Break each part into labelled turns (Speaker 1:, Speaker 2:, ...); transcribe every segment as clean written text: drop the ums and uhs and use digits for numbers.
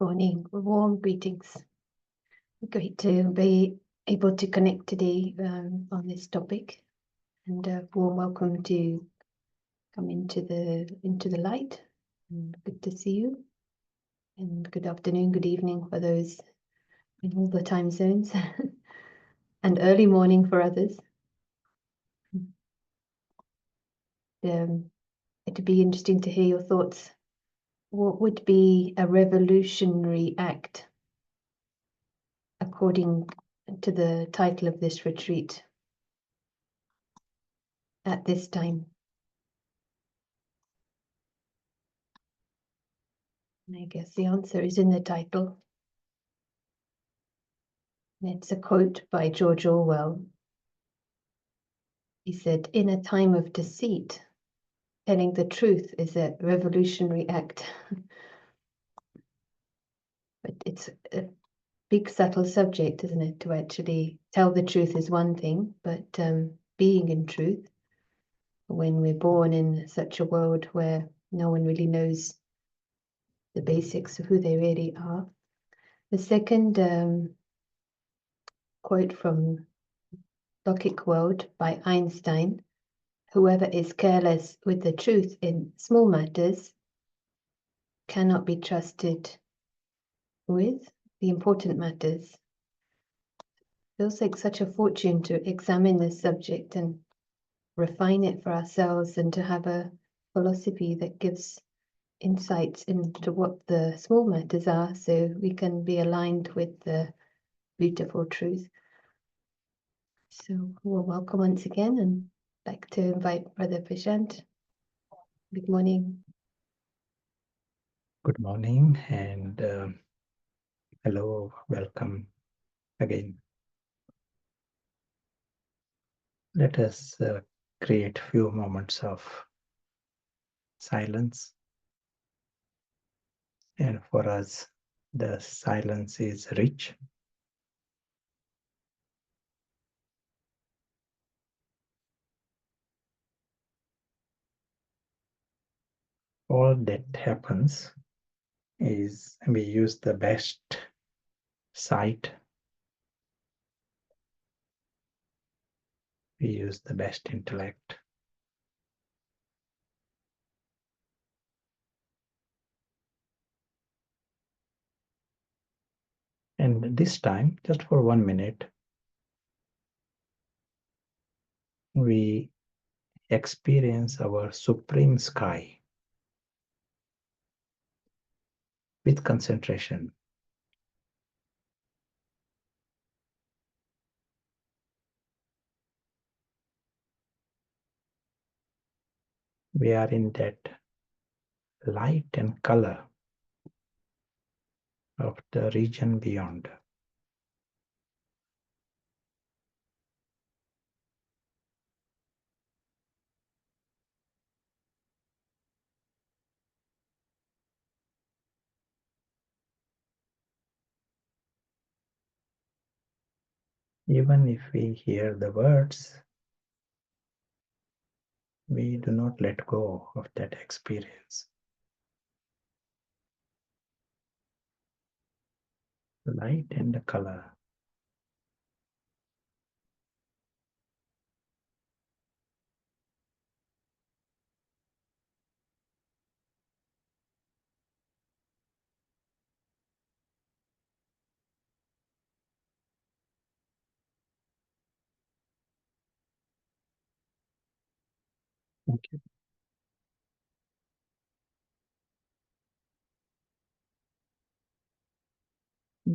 Speaker 1: Morning, warm greetings. Great to be able to connect today on this topic, and a warm welcome to come into the light. And good to see you, and good afternoon, good evening for those in all the time zones, and early morning for others. It'd be interesting to hear your thoughts. What would be a revolutionary act according to the title of this retreat at this time? I guess the answer is in the title. It's a quote by George Orwell. He said, "In a time of deceit, telling the truth is a revolutionary act." But it's a big, subtle subject, isn't it? To actually tell the truth is one thing, but being in truth, when we're born in such a world where no one really knows the basics of who they really are. The second quote from Logic World by Einstein: "Whoever is careless with the truth in small matters cannot be trusted with the important matters." Feels like such a fortune to examine this subject and refine it for ourselves, and to have a philosophy that gives insights into what the small matters are, so we can be aligned with the beautiful truth. So we'll welcome once again, and like to invite Brother Prashant. Good morning.
Speaker 2: Good morning, and hello, welcome again. Let us create few moments of silence. And for us, the silence is rich. All that happens is we use the best sight, we use the best intellect, and this time, just for 1 minute, we experience our supreme sky with concentration. We are in that light and color of the region beyond. Even if we hear the words, we do not let go of that experience. The light and the color. Thank you.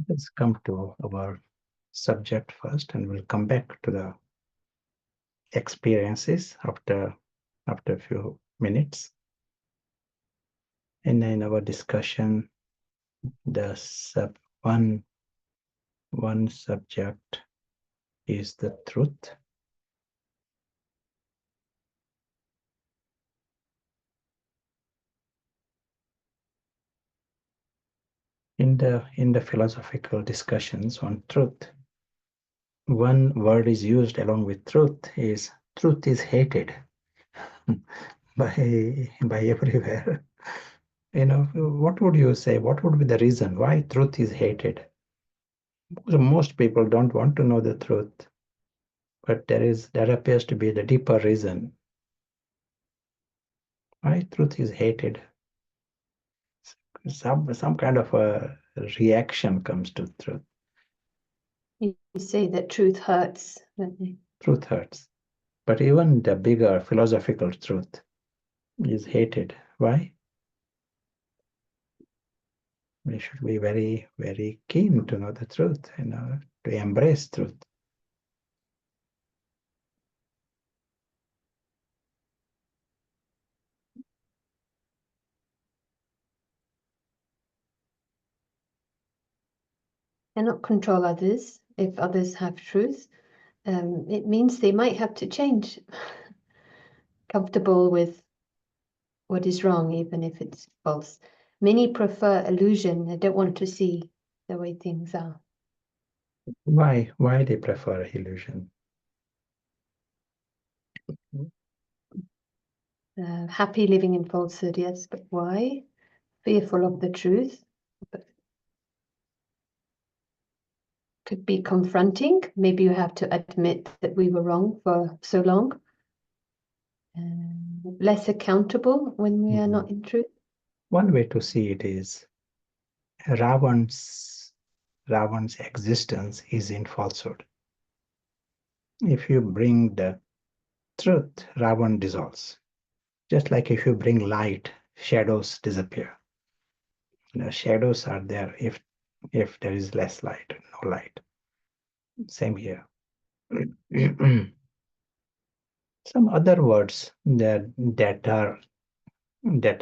Speaker 2: Let's come to our subject first, and we'll come back to the experiences after a few minutes. And in our discussion, the one subject is the truth. In the philosophical discussions on truth, one word is used along with truth is hated by everywhere. what would you say? What would be the reason why truth is hated? Most people don't want to know the truth, but there appears to be the deeper reason why truth is hated. Some kind of a reaction comes to truth.
Speaker 1: You say that truth hurts, don't you?
Speaker 2: Truth hurts. But even the bigger philosophical truth is hated. Why? We should be very, very keen to know the truth, to embrace truth.
Speaker 1: Cannot control others if others have truth. It means they might have to change. Comfortable with what is wrong, even if it's false. Many prefer illusion. They don't want to see the way things are.
Speaker 2: Why? Why they prefer illusion?
Speaker 1: Happy living in falsehood, yes, but why? Fearful of the truth. But could be confronting. Maybe you have to admit that we were wrong for so long. Less accountable when we are not in truth.
Speaker 2: One way to see it is Ravan's existence is in falsehood. If you bring the truth, Ravan dissolves. Just like if you bring light, shadows disappear. Shadows are there if there is less light, no light. Same here. Some other words that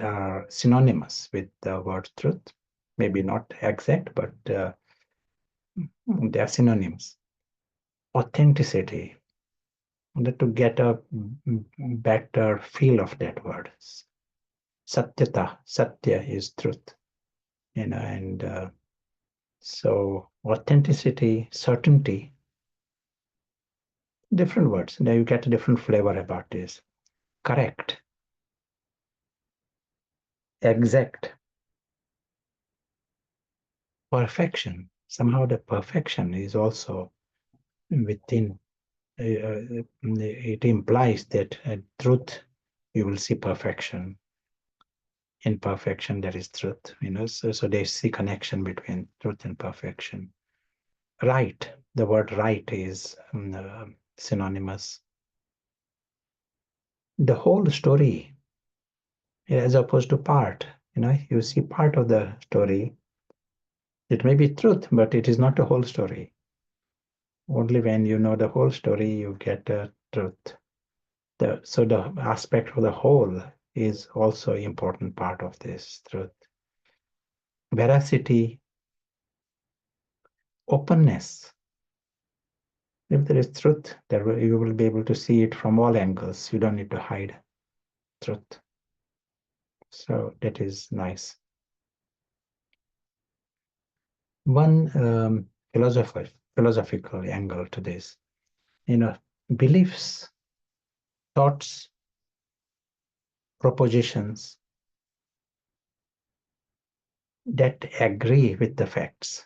Speaker 2: are synonymous with the word truth, maybe not exact, but they are synonyms. Authenticity, to get a better feel of that word. Satyata, Satya is truth, and so authenticity, certainty, different words. Now you get a different flavor about this. Correct, exact, perfection. Somehow the perfection is also within. It implies that truth, you will see perfection. In perfection, there is truth. So they see connection between truth and perfection. Right, the word right is synonymous. The whole story, as opposed to part, you see part of the story. It may be truth, but it is not the whole story. Only when you know the whole story, you get the truth. So the aspect of the whole is also an important part of this truth. Veracity, openness. If there is truth, you will be able to see it from all angles. You don't need to hide truth. So that is nice. One philosophical angle to this, beliefs, thoughts, propositions that agree with the facts.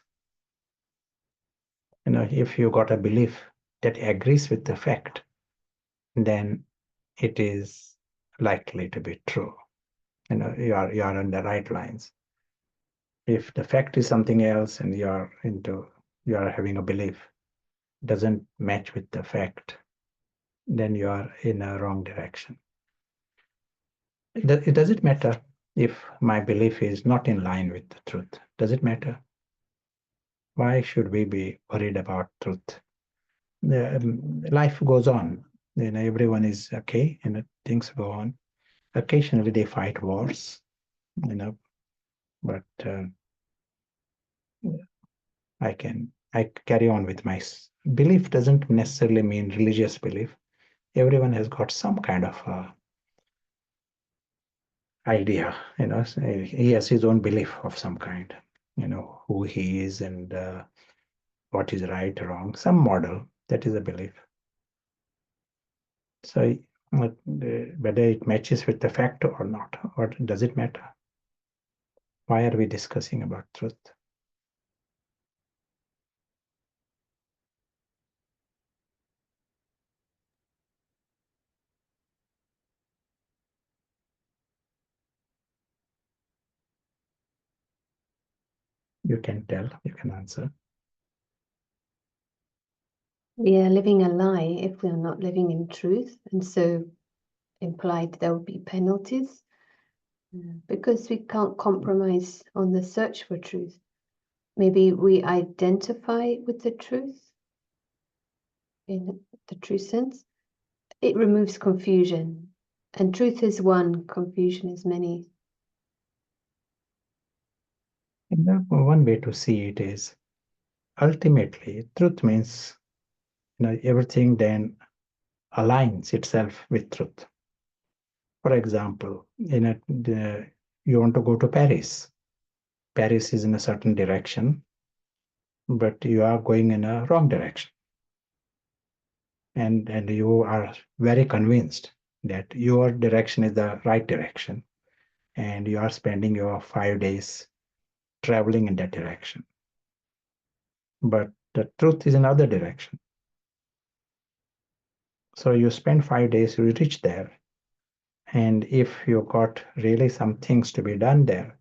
Speaker 2: If you got a belief that agrees with the fact, then it is likely to be true. You are on the right lines. If the fact is something else and you are having a belief doesn't match with the fact, then you are in a wrong direction. Does it matter if my belief is not in line with the truth? Does it matter? Why should we be worried about truth? Life goes on. Everyone is okay, things go on. Occasionally they fight wars, but I carry on with my belief. Doesn't necessarily mean religious belief. Everyone has got some kind of idea, he has his own belief of some kind, who he is and what is right or wrong, some model, that is a belief. So whether it matches with the fact or not, or does it matter? Why are we discussing about truth? You can tell, you can answer.
Speaker 1: We are living a lie if we are not living in truth, and so implied there will be penalties because we can't compromise on the search for truth. Maybe we identify with the truth in the true sense. It removes confusion, and truth is one, confusion is many.
Speaker 2: And one way to see it is ultimately truth means everything then aligns itself with truth. For example, you want to go to Paris. Paris is in a certain direction, but you are going in a wrong direction. And you are very convinced that your direction is the right direction. And you are spending your 5 days traveling in that direction. But the truth is in other direction. So you spend 5 days, you reach there. And if you got really some things to be done there,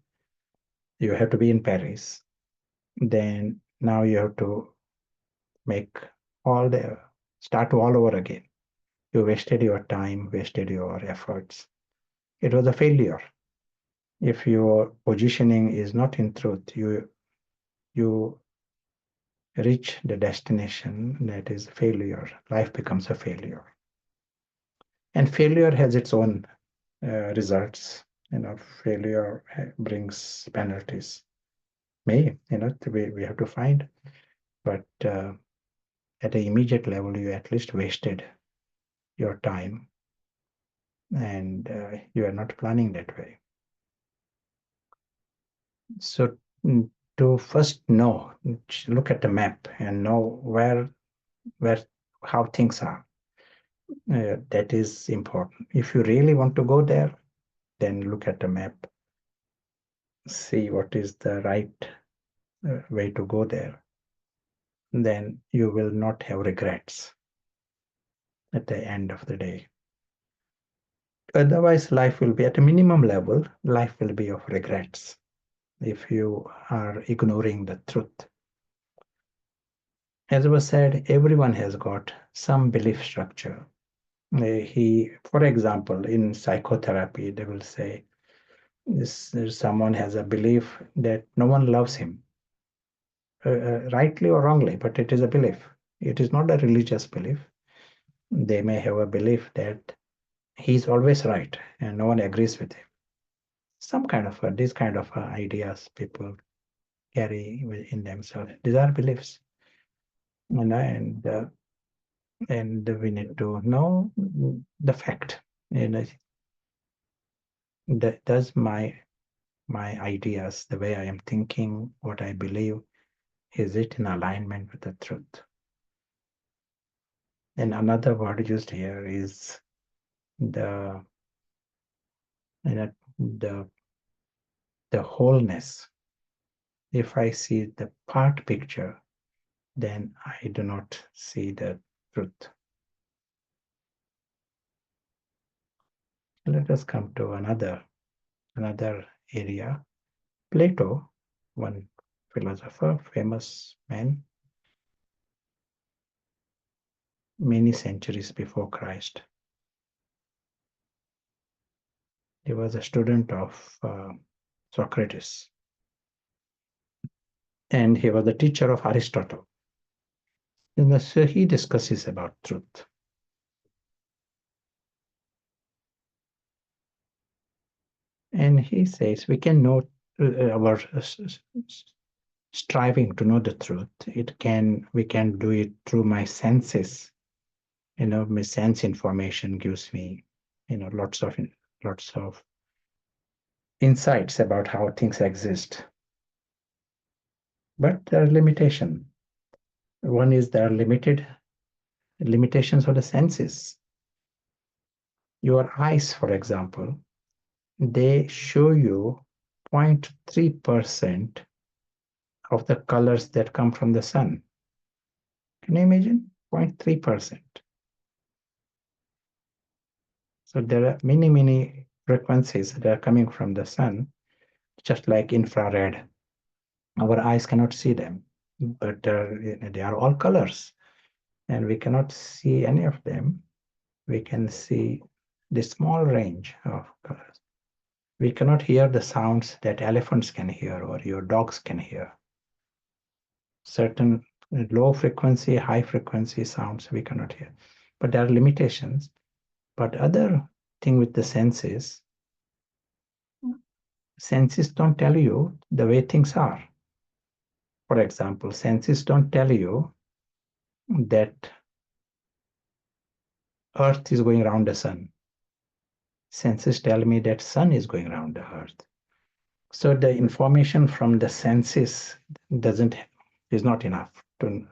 Speaker 2: you have to be in Paris. Then now you have to make start all over again. You wasted your time, wasted your efforts. It was a failure. If your positioning is not in truth, you reach the destination that is failure. Life becomes a failure. And failure has its own results. Failure brings penalties. We have to find. But at the immediate level, you at least wasted your time, and you are not planning that way. So to first know, look at the map and know where how things are. That is important. If you really want to go there, then look at the map, see what is the right way to go there. Then you will not have regrets at the end of the day. Otherwise, life will be at a minimum level, life will be of regrets if you are ignoring the truth. As was said, everyone has got some belief structure. For example, in psychotherapy, they will say someone has a belief that no one loves him, rightly or wrongly, but it is a belief. It is not a religious belief. They may have a belief that he's always right and no one agrees with him. Some kind of these kind of ideas people carry in themselves. These are beliefs, and we need to know the fact. Does my ideas, the way I am thinking, what I believe, is it in alignment with the truth? And another word used here is the the wholeness. If I see the part picture, then I do not see the truth. Let us come to another area. Plato, one philosopher, famous man, many centuries before Christ. He was a student of Socrates, and he was the teacher of Aristotle. And so he discusses about truth. And he says we can know our striving to know the truth. We can do it through my senses. My sense information gives me, lots of insights about how things exist. But there are limitations. One is there are limitations of the senses. Your eyes, for example, they show you 0.3% of the colors that come from the sun. Can you imagine? 0.3%. So there are many frequencies that are coming from the sun, just like infrared. Our eyes cannot see them, but they are all colors, and we cannot see any of them. We can see the small range of colors. We cannot hear the sounds that elephants can hear or your dogs can hear. Certain low frequency, high frequency sounds we cannot hear. But there are limitations. But other thing with the senses don't tell you the way things are. For example, senses don't tell you that Earth is going around the sun. Senses tell me that sun is going around the Earth. So the information from the senses is not enough to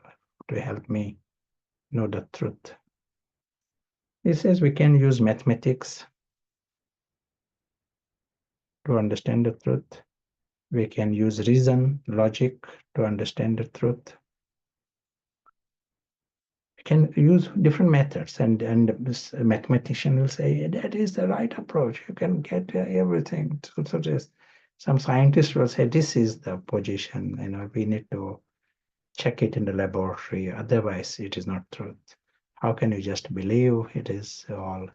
Speaker 2: help me know the truth. He says we can use mathematics to understand the truth. We can use reason, logic to understand the truth. We can use different methods, and this mathematician will say that is the right approach. You can get everything. So this, some scientists will say this is the position. We need to check it in the laboratory. Otherwise, it is not truth. How can you just believe it is all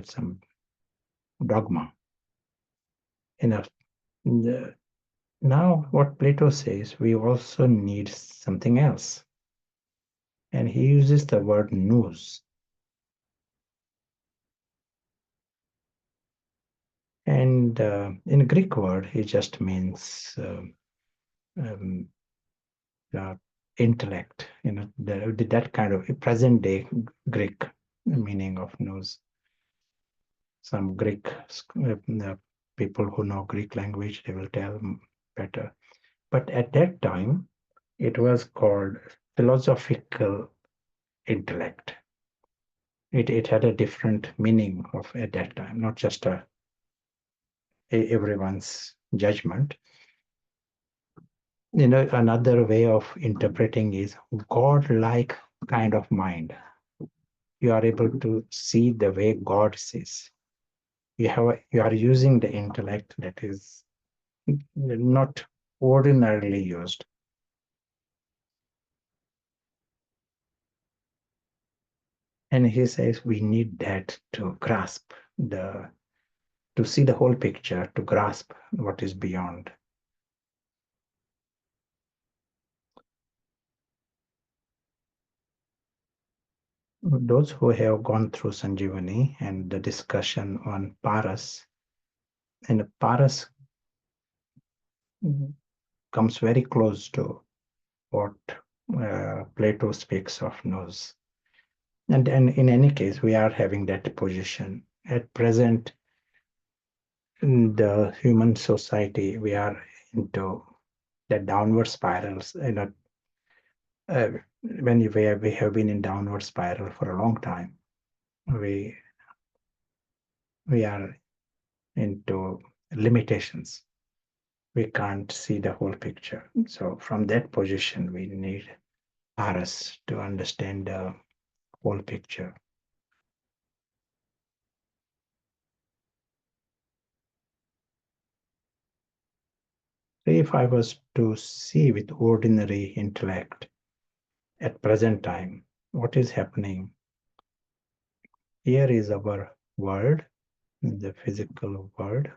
Speaker 2: some dogma? Now, what Plato says, we also need something else. And he uses the word nous. And in Greek word, it just means intellect, that kind of present day Greek meaning of nous. Some Greek people who know Greek language, they will tell better. But at that time, it was called philosophical intellect. It had a different meaning at that time, not just everyone's judgment. Another way of interpreting is God-like kind of mind. You are able to see the way God sees. You are using the intellect that is not ordinarily used. And he says we need that to grasp to see the whole picture, to grasp what is beyond. Those who have gone through Sanjivani and the discussion on Paras, and Paras comes very close to what Plato speaks of nous. And in any case, we are having that position. At present, in the human society, we are into the downward spirals. When we have been in downward spiral for a long time, we are into limitations. We can't see the whole picture. So from that position, we need Paras to understand the whole picture. If I was to see with ordinary intellect at present time, what is happening? Here is our world, the physical world.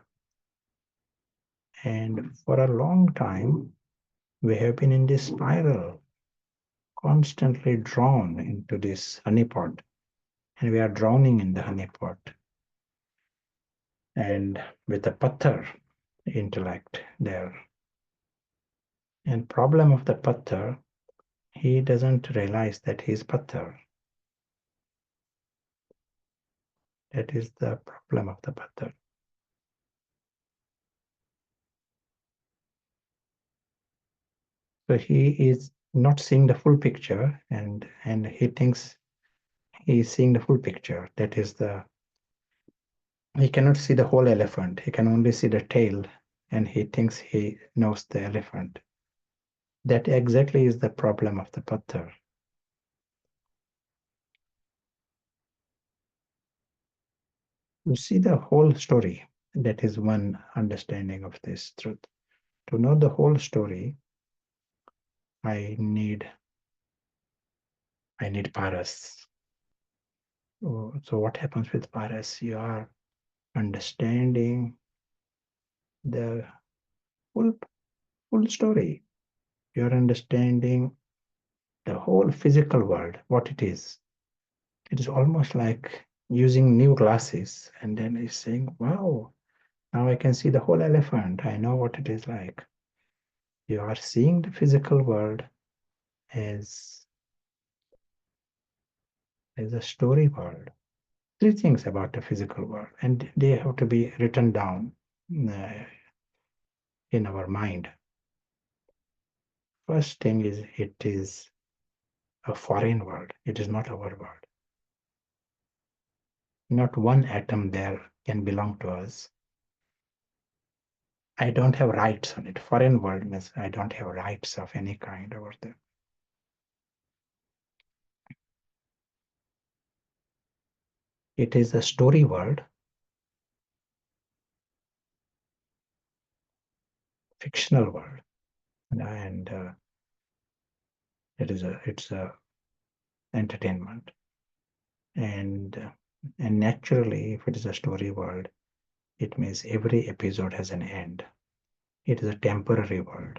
Speaker 2: And for a long time, we have been in this spiral, constantly drawn into this honeypot. And we are drowning in the honeypot. And with the patthar intellect there. And problem of the patthar, he doesn't realize that he is patthar. That is the problem of the patthar. So he is not seeing the full picture, and he thinks he is seeing the full picture. That is the He cannot see the whole elephant. He can only see the tail, and he thinks he knows the elephant. That exactly is the problem of the patthar. You see the whole story. That is one understanding of this truth. To know the whole story, I need paras. So what happens with paras? You are understanding the full story. You are understanding the whole physical world, what it is. It is almost like using new glasses, and then he's saying, wow, now I can see the whole elephant. I know what it is like. You are seeing the physical world as a story world. Three things about the physical world, and they have to be written down in our mind. First thing is, it is a foreign world. It is not our world. Not one atom there can belong to us. I don't have rights on it. Foreign world means I don't have rights of any kind over there. It is a story world, fictional world, and it's a entertainment, and and naturally, if it is a story world, it means every episode has an end. It is a temporary world.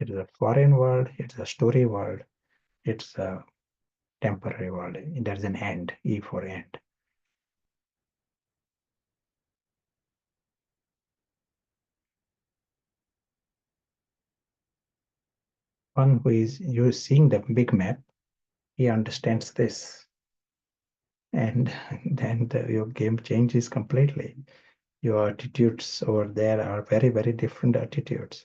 Speaker 2: It is a foreign world. It's a story world. It's a temporary world. There's an end. E for end. One who is you seeing the big map, he understands this, and then your game changes completely. Your attitudes over there are very, very different attitudes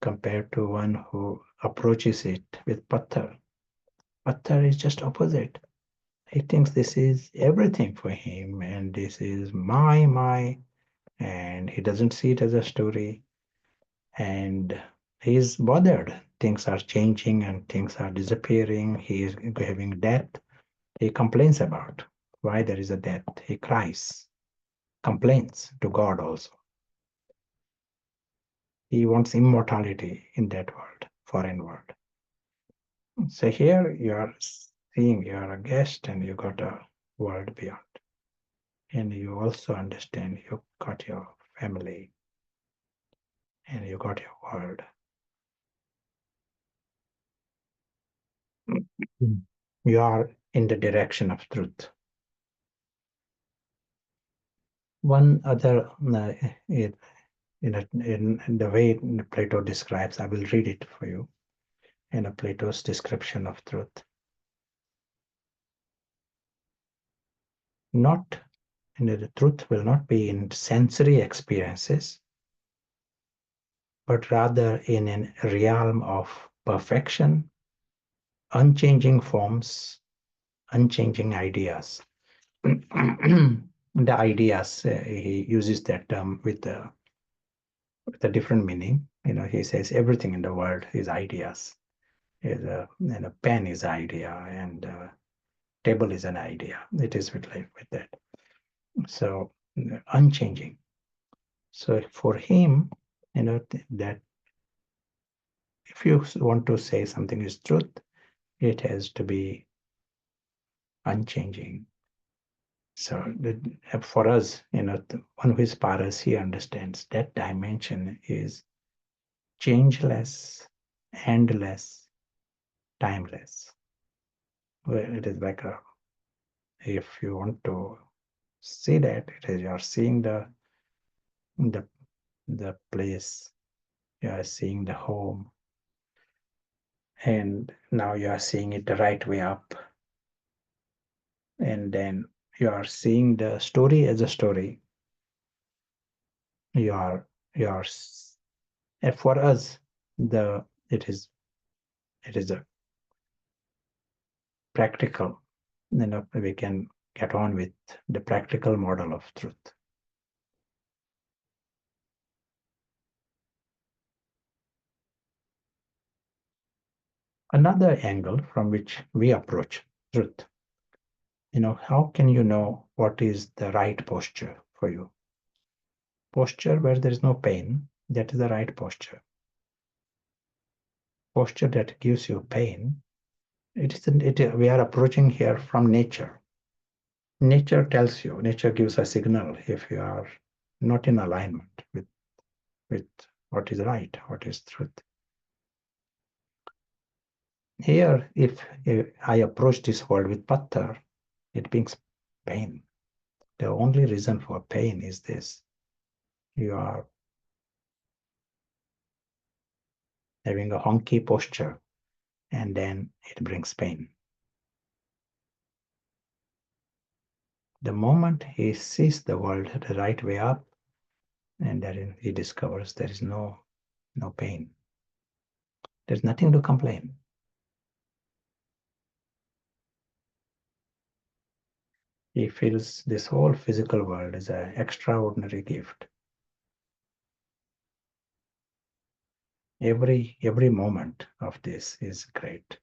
Speaker 2: compared to one who approaches it with patthar. Patthar is just opposite. He thinks this is everything for him, and this is my, and he doesn't see it as a story, and he's bothered. Things are changing and things are disappearing. He is having death. He complains about why there is a death. He cries, complains to God also. He wants immortality in that world, foreign world. So here you are seeing you are a guest and you got a world beyond. And you also understand you got your family and you got your world. You are in the direction of truth. One other, in the way Plato describes, I will read it for you in a Plato's description of truth. Not, the truth will not be in sensory experiences, but rather in a realm of perfection, unchanging forms, unchanging ideas. The ideas, he uses that term with a different meaning. He says everything in the world is ideas. And a pen is idea, and table is an idea. It is with that. So unchanging. So for him, that if you want to say something is truth, it has to be unchanging. So for us, one who is paras, he understands that dimension is changeless, endless, timeless. Well, it is like if you want to see that, it is you are seeing the the place, you are seeing the home, and now you are seeing it the right way up, and then you are seeing the story as a story. You are and for us, the it is a practical, we can get on with the practical model of truth. Another angle from which we approach truth, how can you know what is the right posture for you? Posture where there is no pain, that is the right posture. Posture that gives you pain, we are approaching here from nature. Nature tells you, nature gives a signal if you are not in alignment with what is right, what is truth. Here, if I approach this world with patthar, it brings pain. The only reason for pain is this. You are having a honky posture, and then it brings pain. The moment he sees the world the right way up, and then he discovers there is no pain. There's nothing to complain. He feels this whole physical world is an extraordinary gift. Every moment of this is great.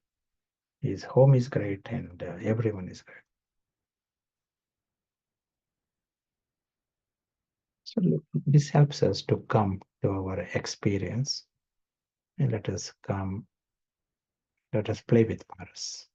Speaker 2: His home is great, and everyone is great. So this helps us to come to our experience, and let us play with Paras.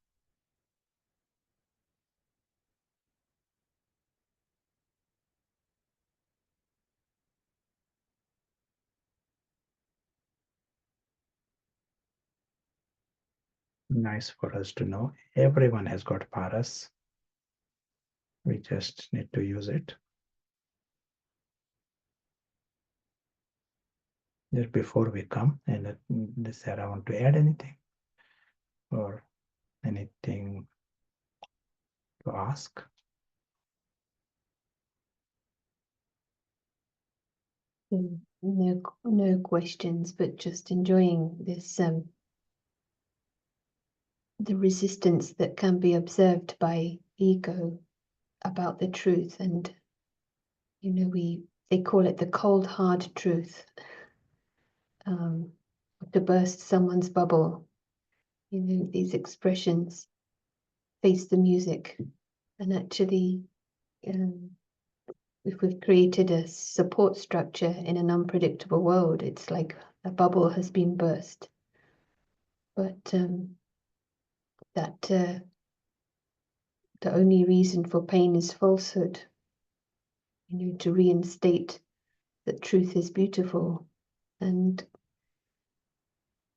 Speaker 2: Nice for us to know everyone has got Paras. We just need to use it. Just before we come, and Sarah, I want to add anything or anything to ask?
Speaker 1: No questions, but just enjoying this the resistance that can be observed by ego about the truth, and they call it the cold hard truth, to burst someone's bubble. These expressions, face the music, and actually if we've created a support structure in an unpredictable world, it's like a bubble has been burst. But that the only reason for pain is falsehood. To reinstate that truth is beautiful, and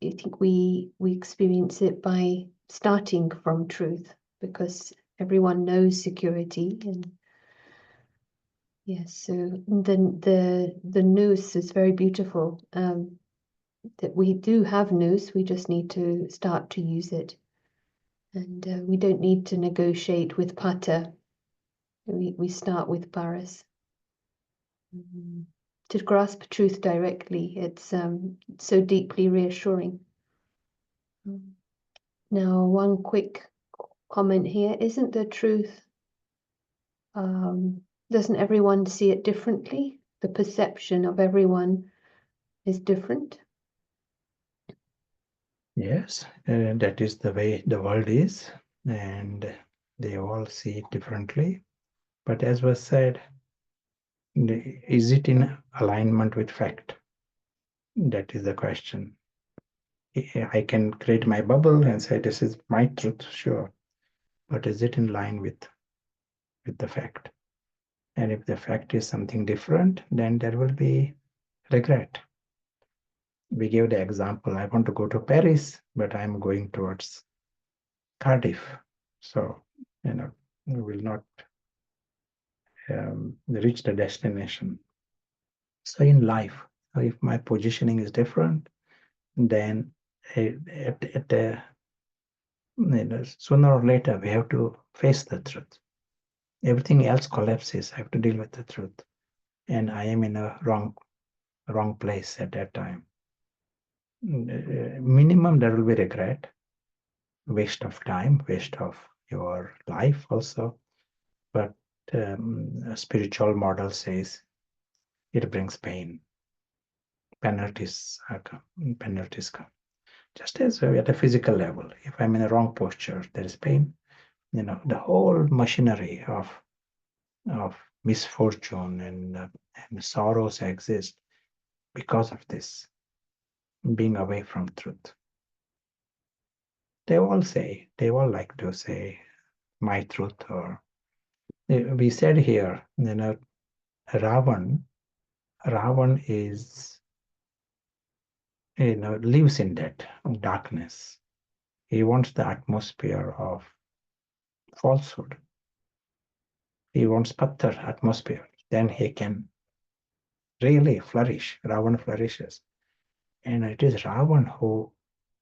Speaker 1: I think we experience it by starting from truth, because everyone knows security, and yes, so the nous is very beautiful. That we do have nous, we just need to start to use it, and we don't need to negotiate with Pata. We start with Paras. To grasp truth directly, it's so deeply reassuring. Now, one quick comment here: isn't the truth? Doesn't everyone see it differently? The perception of everyone is different.
Speaker 2: Yes, that is the way the world is, and they all see it differently. But as was said, is it in alignment with fact? That is the question. I can create my bubble and say this is my truth, sure, but is it in line with the fact? And if the fact is something different, then there will be regret. We gave the example, I want to go to Paris, but I'm going towards Cardiff. So, we will not reach the destination. So in life, if my positioning is different, then sooner or later we have to face the truth. Everything else collapses. I have to deal with the truth, and I am in a wrong place at that time. Minimum there will be regret, waste of time, waste of your life also. But a spiritual model says it brings pain. Penalties come. Just as at a physical level, if I'm in a wrong posture, there is pain. The whole machinery of misfortune and sorrows exist because of this being away from truth. They all like to say my truth, or we said here, Ravan is, lives in that darkness. He wants the atmosphere of falsehood. He wants Patthar atmosphere. Then he can really flourish. Ravan flourishes. And it is Ravan who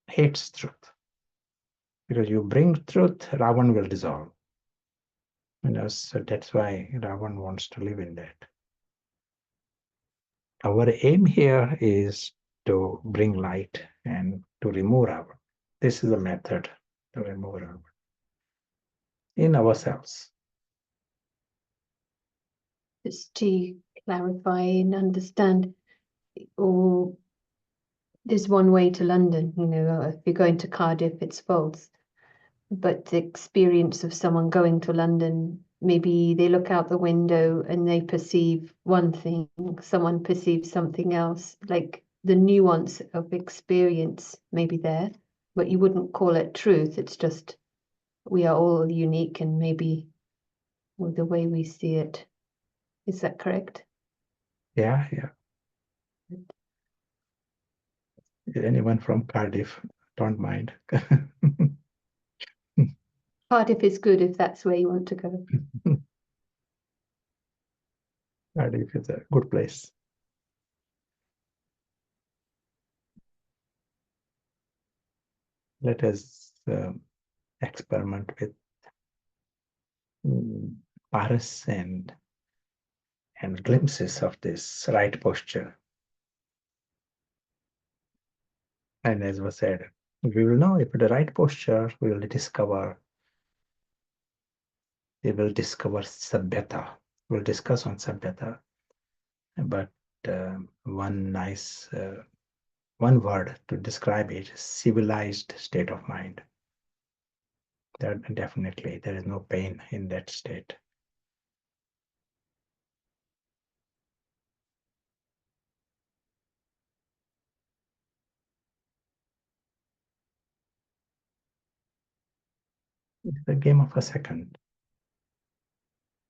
Speaker 2: hates truth. Because you bring truth, Ravan will dissolve. So that's why Ravan wants to live in that. Our aim here is to bring light and to remove Ravan. This is the method to remove Ravan in ourselves.
Speaker 1: Just to clarify and understand, or there's one way to London, if you're going to Cardiff, it's false. But the experience of someone going to London, maybe they look out the window and they perceive one thing, someone perceives something else, like the nuance of experience may be there, but you wouldn't call it truth. It's just we are all unique and maybe the way we see it. Is that correct?
Speaker 2: Yeah. Anyone from Cardiff, don't mind.
Speaker 1: Cardiff is good if that's where you want to go.
Speaker 2: Cardiff is a good place. Let us experiment with paras and glimpses of this right posture. And as was said, we will know if the right posture, we will discover Sabhyata. We'll discuss on Sabhyata. But one word to describe it is civilized state of mind. That definitely there is no pain in that state. It's a game of a second.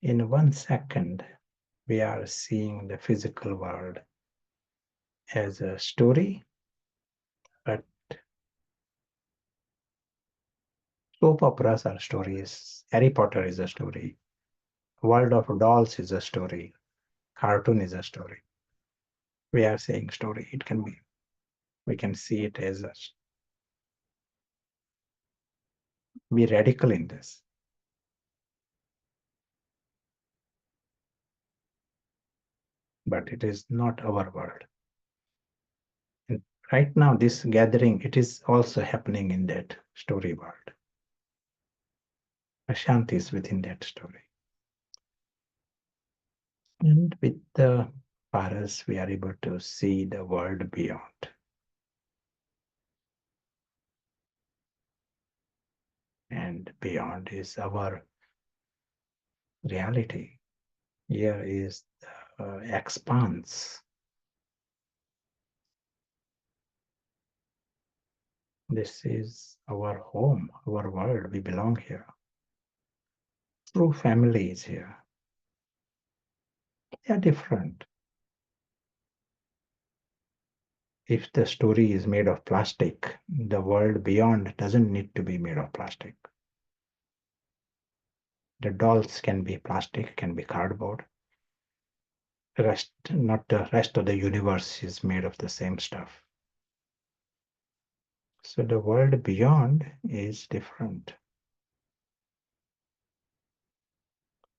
Speaker 2: In 1 second, we are seeing the physical world as a story, but soap operas are stories. Harry Potter is a story. World of Dolls is a story. Cartoon is a story. We are saying story. It can be. We can see it as a. Be radical in this. But it is not our world. And right now, this gathering, it is also happening in that story world. Ashanti is within that story. And with the paras, we are able to see the world beyond. And beyond is our reality. Here is the expanse. This is our home, our world. We belong here. True family is here. They are different. If the story is made of plastic, the world beyond doesn't need to be made of plastic. The dolls can be plastic, can be cardboard. Not the rest of the universe is made of the same stuff. So the world beyond is different.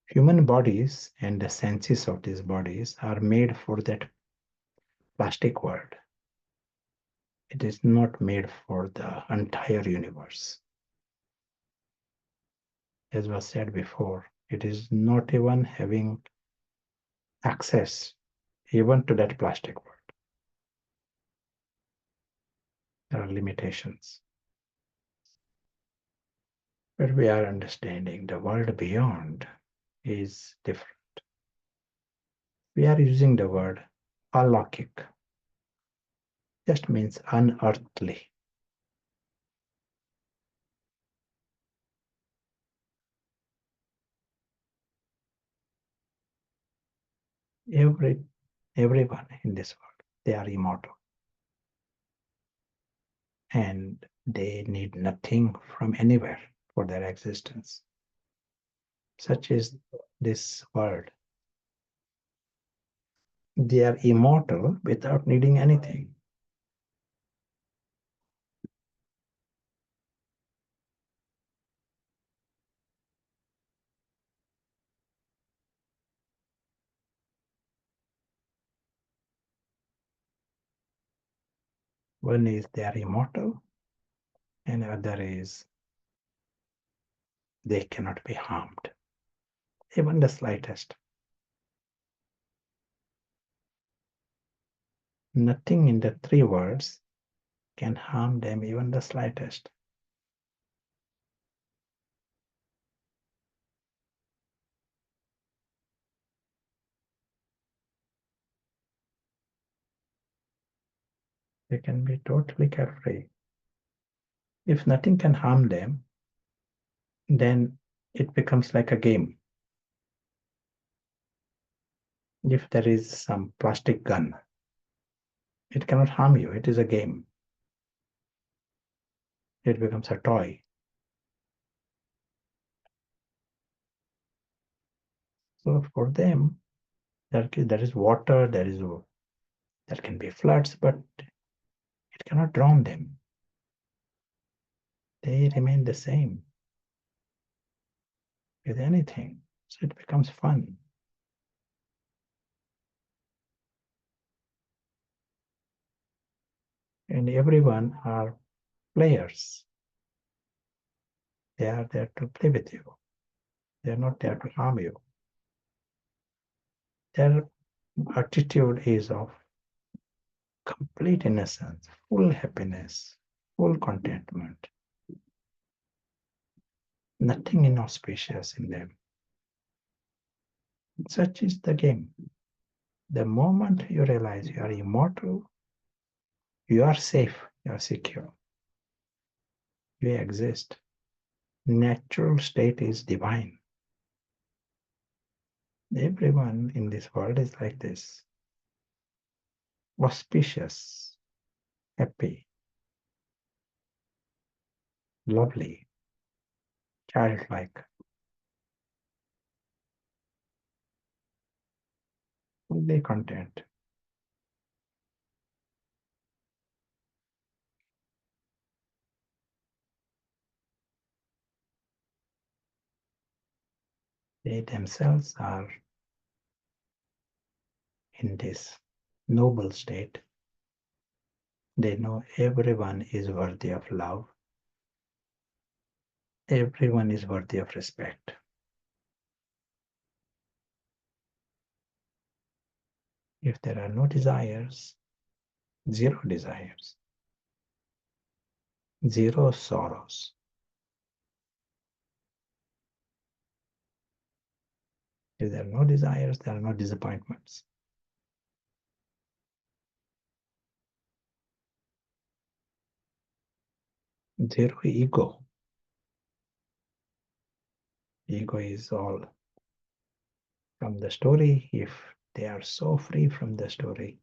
Speaker 2: Human bodies and the senses of these bodies are made for that plastic world. It is not made for the entire universe. as was said before, it is not even having access even to that plastic world. There are limitations. But we are understanding the world beyond is different. We are using the word alaukic, just means unearthly. Everyone in this world, they are immortal. And they need nothing from anywhere for their existence. Such is this world. They are immortal without needing anything. One is they are immortal, and other is they cannot be harmed, even the slightest. Nothing in the three words can harm them, even the slightest. They can be totally carefree. If nothing can harm them, then it becomes like a game. If there is some plastic gun, it cannot harm you. It is a game. It becomes a toy. So for them, there is water, there can be floods, but it cannot drown them. They remain the same with anything. So it becomes fun. And everyone are players. They are there to play with you. They are not there to harm you. Their attitude is of complete innocence, full happiness, full contentment. Nothing inauspicious in them. Such is the game. The moment you realize you are immortal, you are safe, you are secure. You exist. Natural state is divine. Everyone in this world is like this. Auspicious, happy, lovely, childlike, fully content. They themselves are in this noble state. They know everyone is worthy of love. Everyone is worthy of respect. If there are no desires, zero desires, zero sorrows. If there are no desires, there are no disappointments. Zero ego. Ego is all from the story. If they are so free from the story,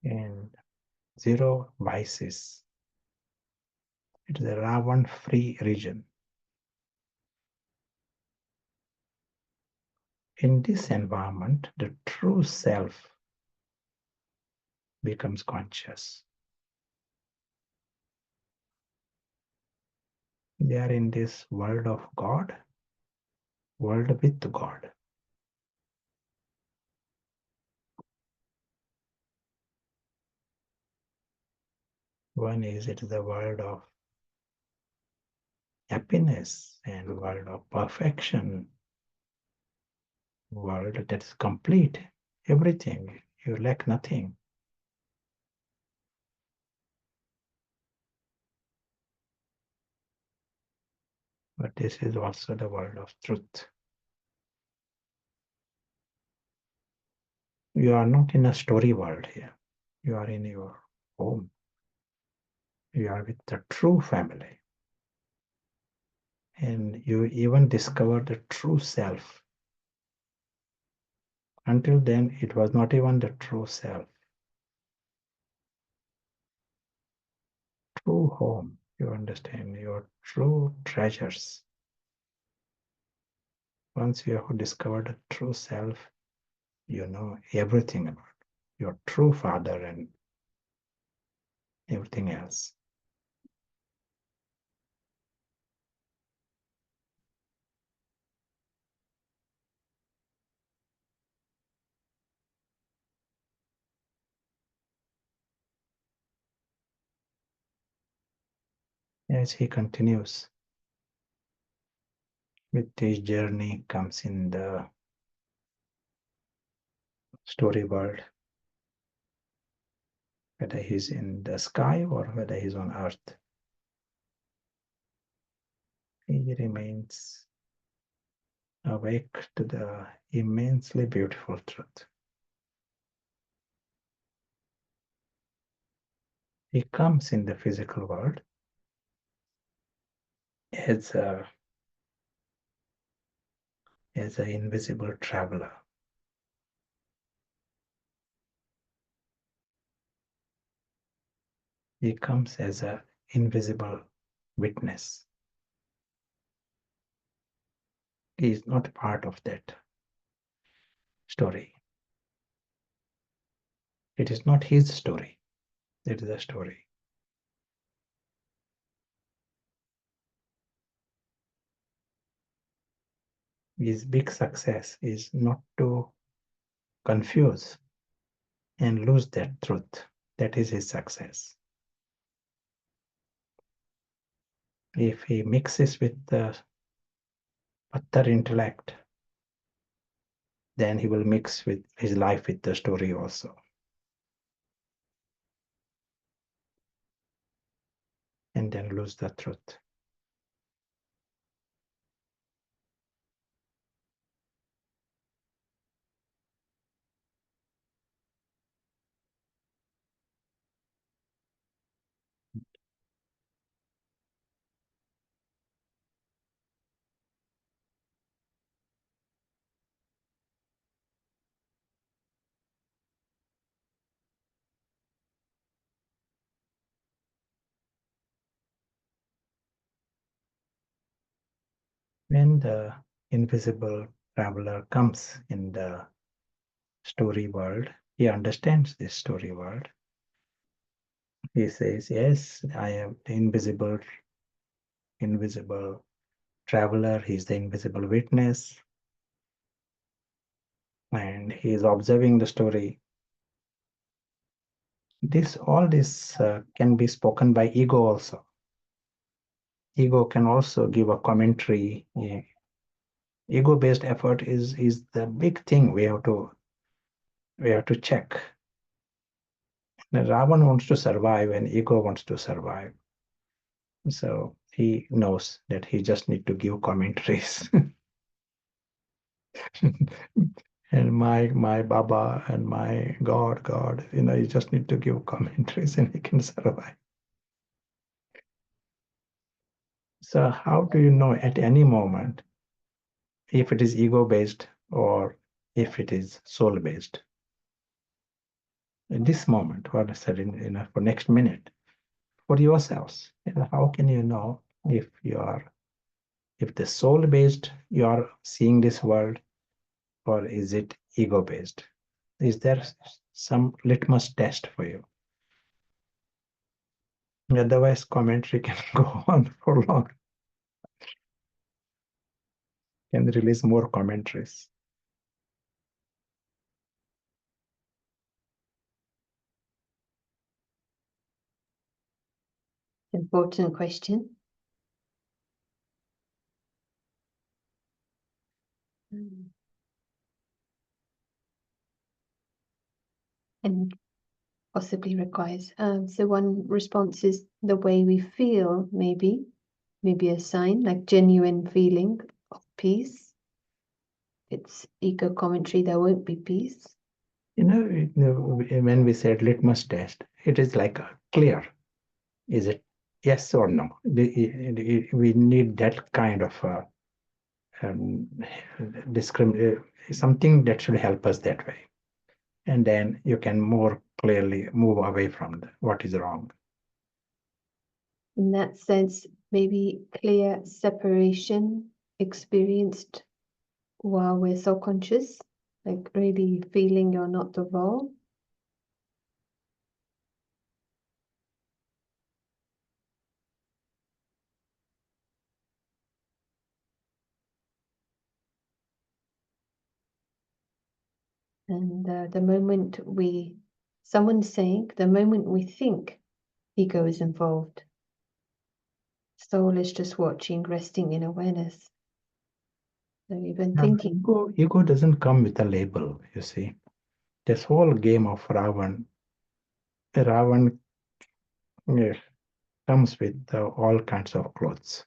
Speaker 2: and zero vices. It is a Ravan free region. In this environment, the true self becomes conscious. They are in this world of God, world with God. One is it is the world of happiness and world of perfection, world that is complete, everything, you lack nothing. But this is also the world of truth. You are not in a story world here. You are in your home. You are with the true family. And you even discover the true self. Until then, it was not even the true self. True home, you understand, your true treasures. Once you have discovered the true self, you know everything about your true father and everything else. As he continues with his journey, comes in the story world, whether he's in the sky or whether he's on earth, he remains awake to the immensely beautiful truth. He comes in the physical world as a as an invisible traveler. He comes as an invisible witness. He is not part of that story. It is not his story. It is a story. His big success is not to confuse and lose that truth. That is his success. If he mixes with the Pattar intellect, then he will mix with his life with the story also. And then lose the truth. When the invisible traveler comes in the story world, he understands this story world. He says, yes, I am the invisible traveler. He's the invisible witness. And he is observing the story. All this can be spoken by ego also. Ego can also give a commentary. Yeah. Ego-based effort is the big thing we have to check. Ravan wants to survive and ego wants to survive. So he knows that he just need to give commentaries. And my Baba and my God, you just need to give commentaries and he can survive. So how do you know at any moment if it is ego-based or if it is soul-based? In this moment, what I said for next minute, for yourselves, how can you know if the soul-based you are seeing this world or is it ego-based? Is there some litmus test for you? Otherwise, commentary can go on for long, can release more commentaries.
Speaker 1: Important question. And possibly requires. So one response is the way we feel, maybe a sign, like genuine feeling of peace. It's ego commentary, there won't be peace.
Speaker 2: When we said litmus test, it is like clear. Is it yes or no? We need that kind of something that should help us that way. And then you can more clearly move away from what is wrong.
Speaker 1: In that sense, maybe clear separation experienced while we're so conscious, like really feeling you're not the role. And the moment someone's saying, the moment we think ego is involved, soul is just watching, resting in awareness. So even thinking.
Speaker 2: Ego doesn't come with a label, you see. This whole game of Ravan comes with all kinds of clothes.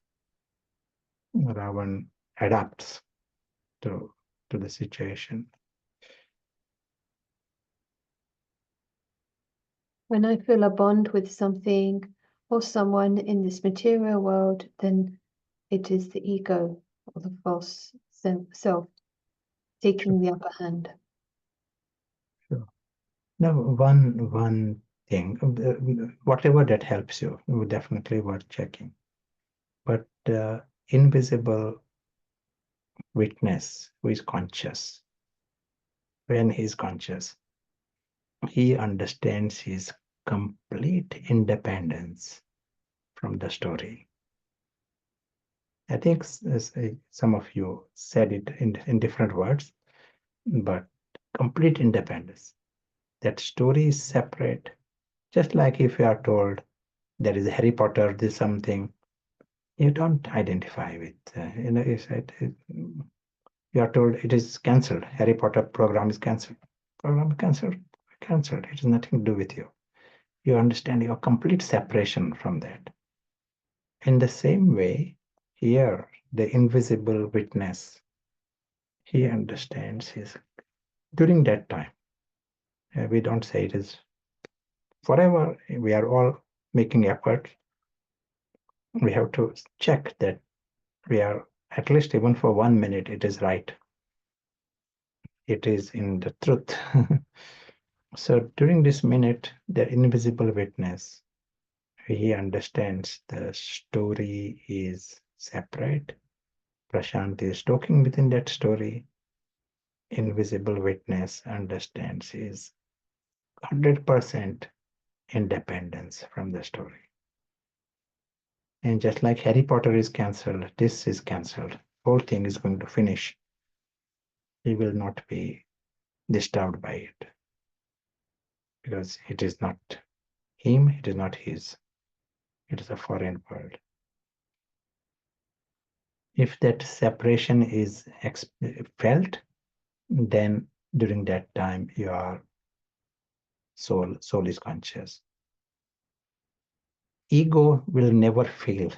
Speaker 2: Ravan adapts to the situation.
Speaker 1: When I feel a bond with something or someone in this material world, then it is the ego or the false self taking the upper hand.
Speaker 2: Sure. Now, one thing, whatever that helps you, definitely worth checking. But invisible witness who is conscious, when he is conscious, he understands his complete independence from the story. I think some of you said it in different words, but complete independence. That story is separate. Just like if you are told there is a Harry Potter, there's something, you don't identify with. You are told it is cancelled. Harry Potter program is cancelled. Program cancelled. Cancelled. It has nothing to do with you. You understand your complete separation from that. In the same way, here, the invisible witness, he understands his, during that time, we don't say it is forever, we are all making effort. We have to check that we are, at least even for 1 minute, it is right. It is in the truth. So during this minute, the invisible witness, he understands the story is separate. Prashant is talking within that story. Invisible witness understands his 100% independence from the story. And just like Harry Potter is cancelled, this is cancelled. Whole thing is going to finish. He will not be disturbed by it because it is not him, it is not his. It is a foreign world. If that separation is felt, then during that time your soul is conscious. Ego will never feel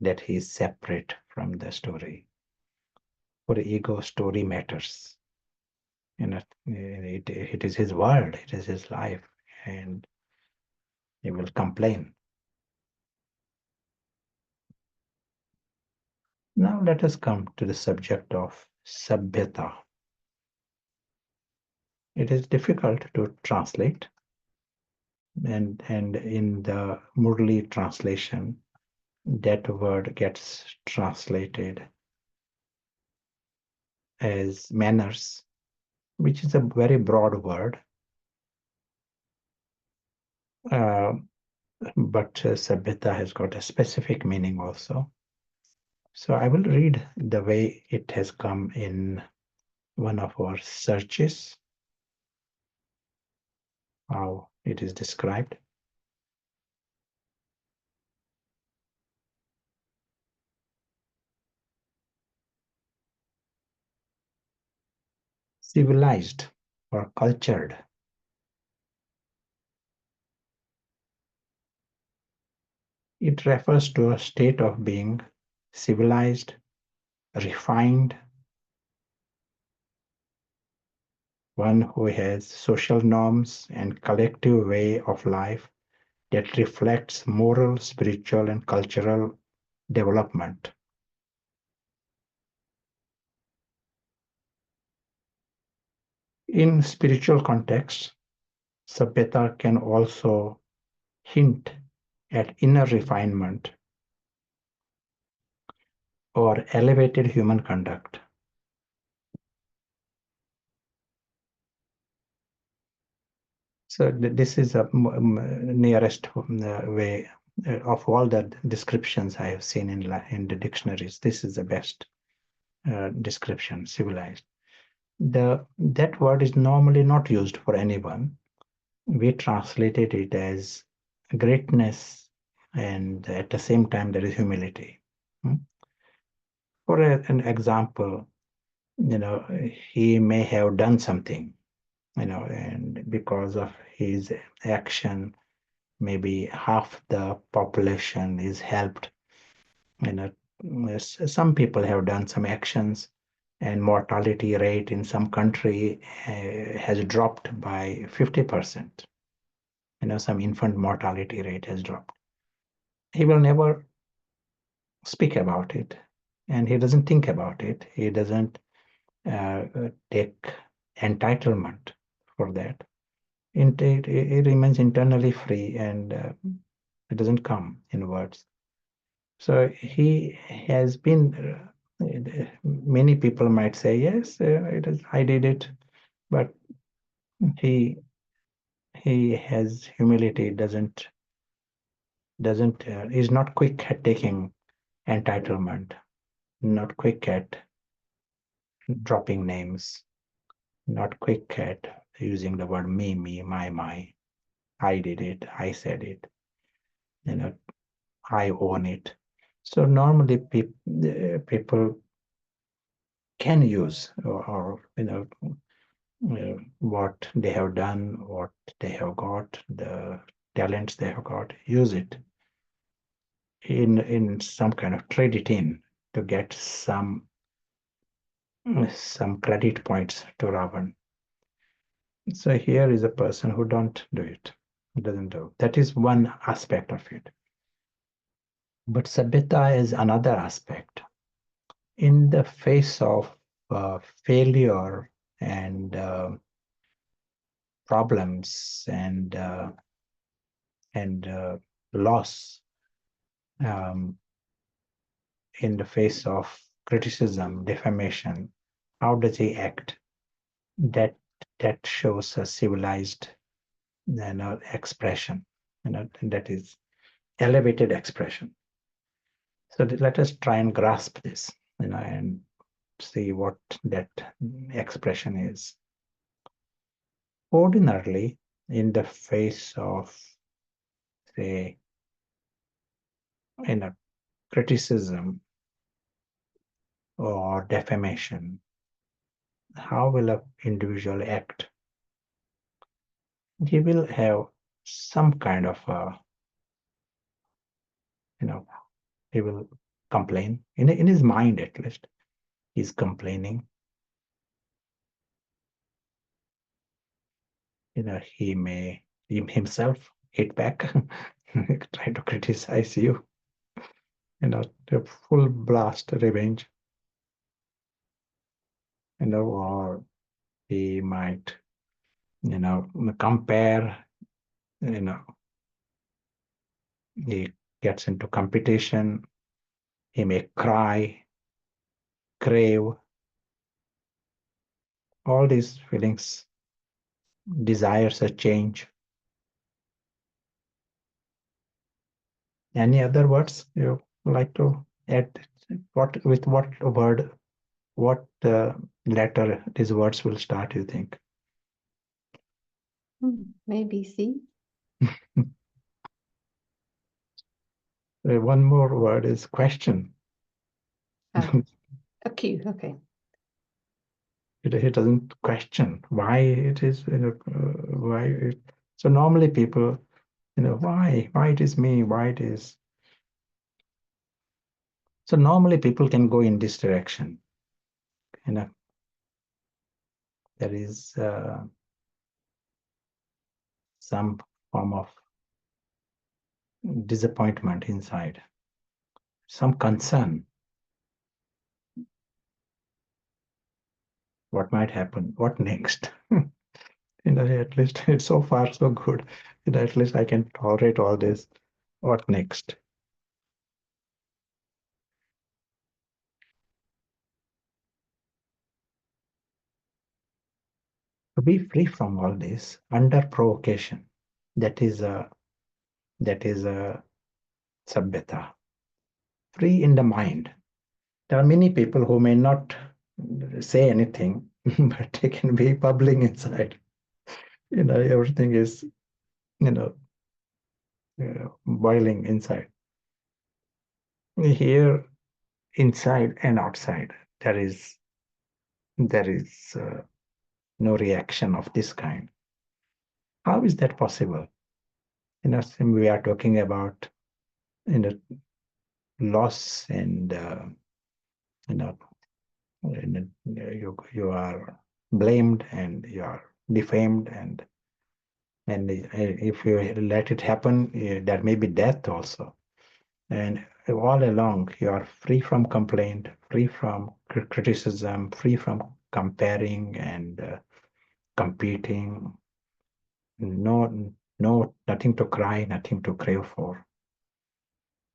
Speaker 2: that he is separate from the story. For ego, story matters. It is his world, it is his life, and he will complain. Now let us come to the subject of Sabhyata. It is difficult to translate, and in the Murli translation, that word gets translated as manners, which is a very broad word. But Sabhyata has got a specific meaning also. So I will read the way it has come in one of our searches, how it is described. civilized or cultured. It refers to a state of being civilized, refined, one who has social norms and collective way of life that reflects moral, spiritual, and cultural development. In spiritual context, Sabhyata can also hint at inner refinement or elevated human conduct. So this is a nearest way of all the descriptions I have seen in the dictionaries. This is the best description, civilized. That word is normally not used for anyone. We translated it as greatness, and at the same time there is humility. For an example, he may have done something, and because of his action, maybe half the population is helped. Some people have done some actions, and mortality rate in some country has dropped by 50%. Some infant mortality rate has dropped. He will never speak about it, and he doesn't think about it. He doesn't take entitlement for that. It remains internally free, and it doesn't come in words. So he has been. Many people might say, yes, it is. I did it, but he has humility. Doesn't is not quick at taking entitlement. Not quick at dropping names. Not quick at using the word me, my. I did it. I said it. I own it. So normally people can use or what they have done, what they have got, the talents they have got, use it in some kind of trade it in to get some credit points to Ravan. So here is a person who don't do it, who doesn't do. That is one aspect of it. But Sabhyata is another aspect. In the face of failure and problems and loss, um, in the face of criticism, defamation, how does he act? That shows a civilized, expression. That is elevated expression. So let us try and grasp this, and see what that expression is. Ordinarily, in the face of, say, criticism or defamation, how will an individual act? He will have some kind of he will complain in his mind, at least he's complaining. He may himself hit back, try to criticize you, the full blast revenge, or he might, compare, he gets into competition, he may cry, crave, all these feelings, desires a change. Any other words you like to add? What word, what letter these words will start, you think?
Speaker 1: Maybe C.
Speaker 2: One more word is question.
Speaker 1: A Q, okay.
Speaker 2: He doesn't question why it is, why it. So normally people, why it is me, why it is. So normally people can go in this direction. There is some form of disappointment inside, some concern. What might happen? What next? At least it's so far so good. At least I can tolerate all this. What next? To be free from all this under provocation, that is a Sabhyata. Free in the mind. There are many people who may not say anything, but they can be bubbling inside. Everything is, boiling inside. Here, inside and outside, there is no reaction of this kind. How is that possible? We are talking about loss and you know you are blamed and you are defamed, and if you let it happen, there may be death also. And all along, you are free from complaint, free from criticism, free from comparing and competing. Nothing to cry, nothing to crave for.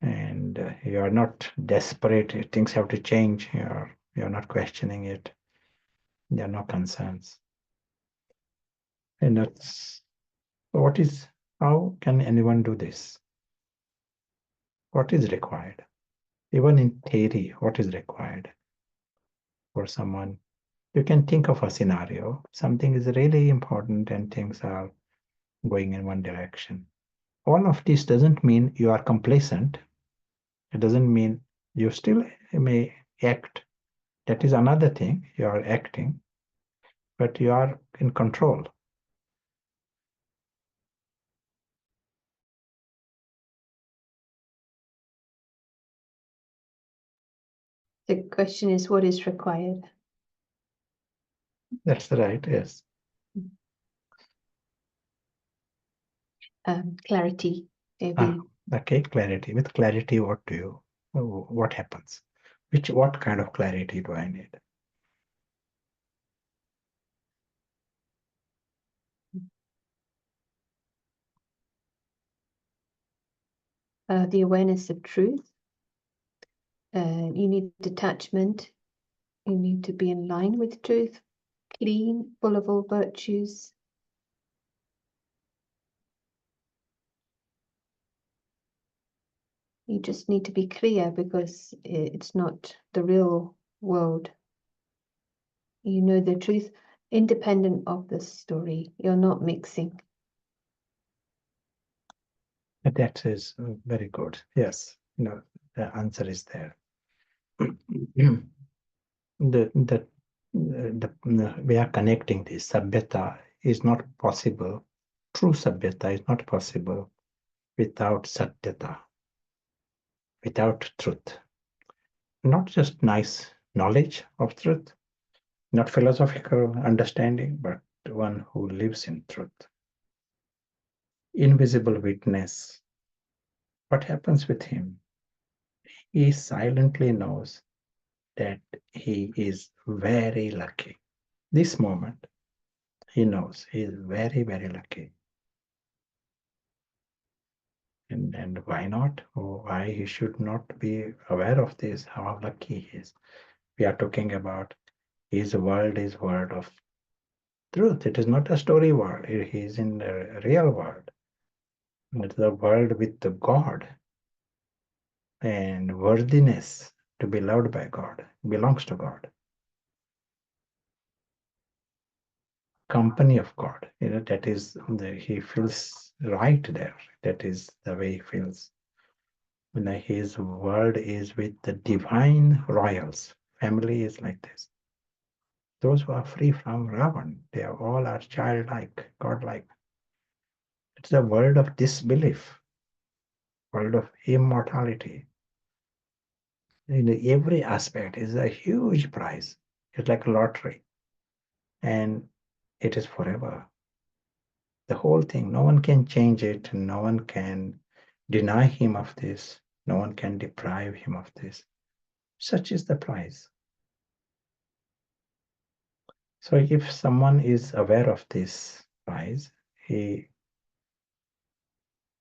Speaker 2: And you are not desperate. Things have to change. You're not questioning it. There are no concerns. And that's how can anyone do this? What is required? Even in theory, what is required for someone? You can think of a scenario. Something is really important and things are going in one direction. All of this doesn't mean you are complacent. It doesn't mean you still may act. That is another thing. You are acting, but you are in control.
Speaker 1: The question is, what is required?
Speaker 2: That's right, yes.
Speaker 1: Clarity, maybe.
Speaker 2: Okay, clarity. With clarity, what happens? What kind of clarity do I need?
Speaker 1: The awareness of truth. You need detachment. You need to be in line with truth, clean, full of all virtues. You just need to be clear because it's not the real world. You know the truth independent of the story. You're not mixing.
Speaker 2: That is very good. Yes, the answer is there. We are connecting this. Sabhyata is not possible. True Sabhyata is not possible without Satyata, without truth. Not just nice knowledge of truth, not philosophical understanding, but one who lives in truth. Invisible witness. What happens with him? He silently knows that he is very lucky. This moment, he knows he is very, very lucky. And why not? Why he should not be aware of this, how lucky he is. We are talking about his world is world of truth. It is not a story world. He is in the real world. It's the world with the God. And worthiness to be loved by God belongs to God. Company of God. That is he feels right there. That is the way he feels. His world is with the divine royals. Family is like this. Those who are free from Ravan, they are all are childlike, godlike. It's a world of disbelief, world of immortality. In every aspect is a huge prize. It's like a lottery, and it is forever. The whole thing, no one can change it, no one can deny him of this, no one can deprive him of this. Such is the prize. So if someone is aware of this prize, he,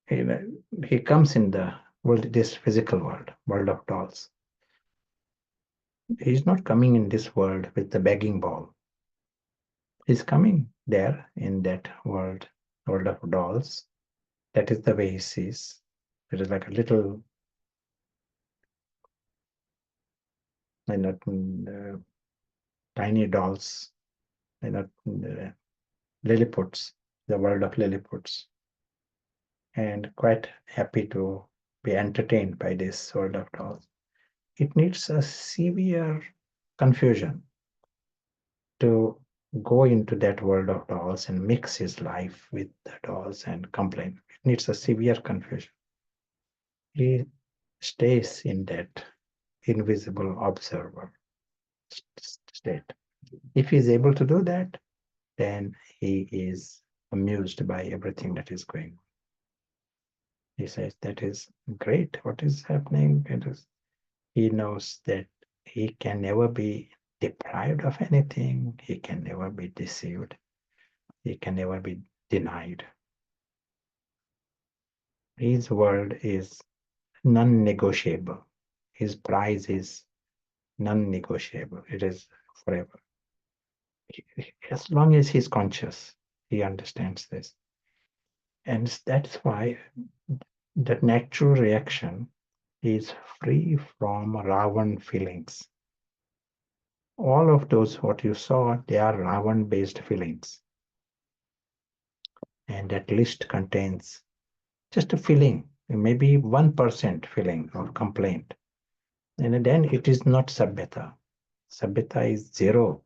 Speaker 2: he comes in the world, this physical world, world of dolls. He's not coming in this world with the begging bowl. He's coming there in that world, world of dolls. That is the way he sees. It is like a little, tiny dolls, Lilliputs, the world of Lilliputs, and quite happy to be entertained by this world of dolls. It needs a severe confusion to go into that world of dolls and mix his life with the dolls and complain. It needs a severe confusion. He stays in that invisible observer state. If he is able to do that, then he is amused by everything that is going on. He says, that is great. What is happening? He knows that he can never be deprived of anything. He can never be deceived. He can never be denied. His world is non-negotiable. His prize is non-negotiable. It is forever. As long as he's conscious, he understands this. And that's why the natural reaction is free from Ravan feelings. All of those, what you saw, they are Ravan-based feelings. And that list contains just a feeling, maybe 1% feeling of complaint. And then it is not Sabhyata. Sabhyata is 0%.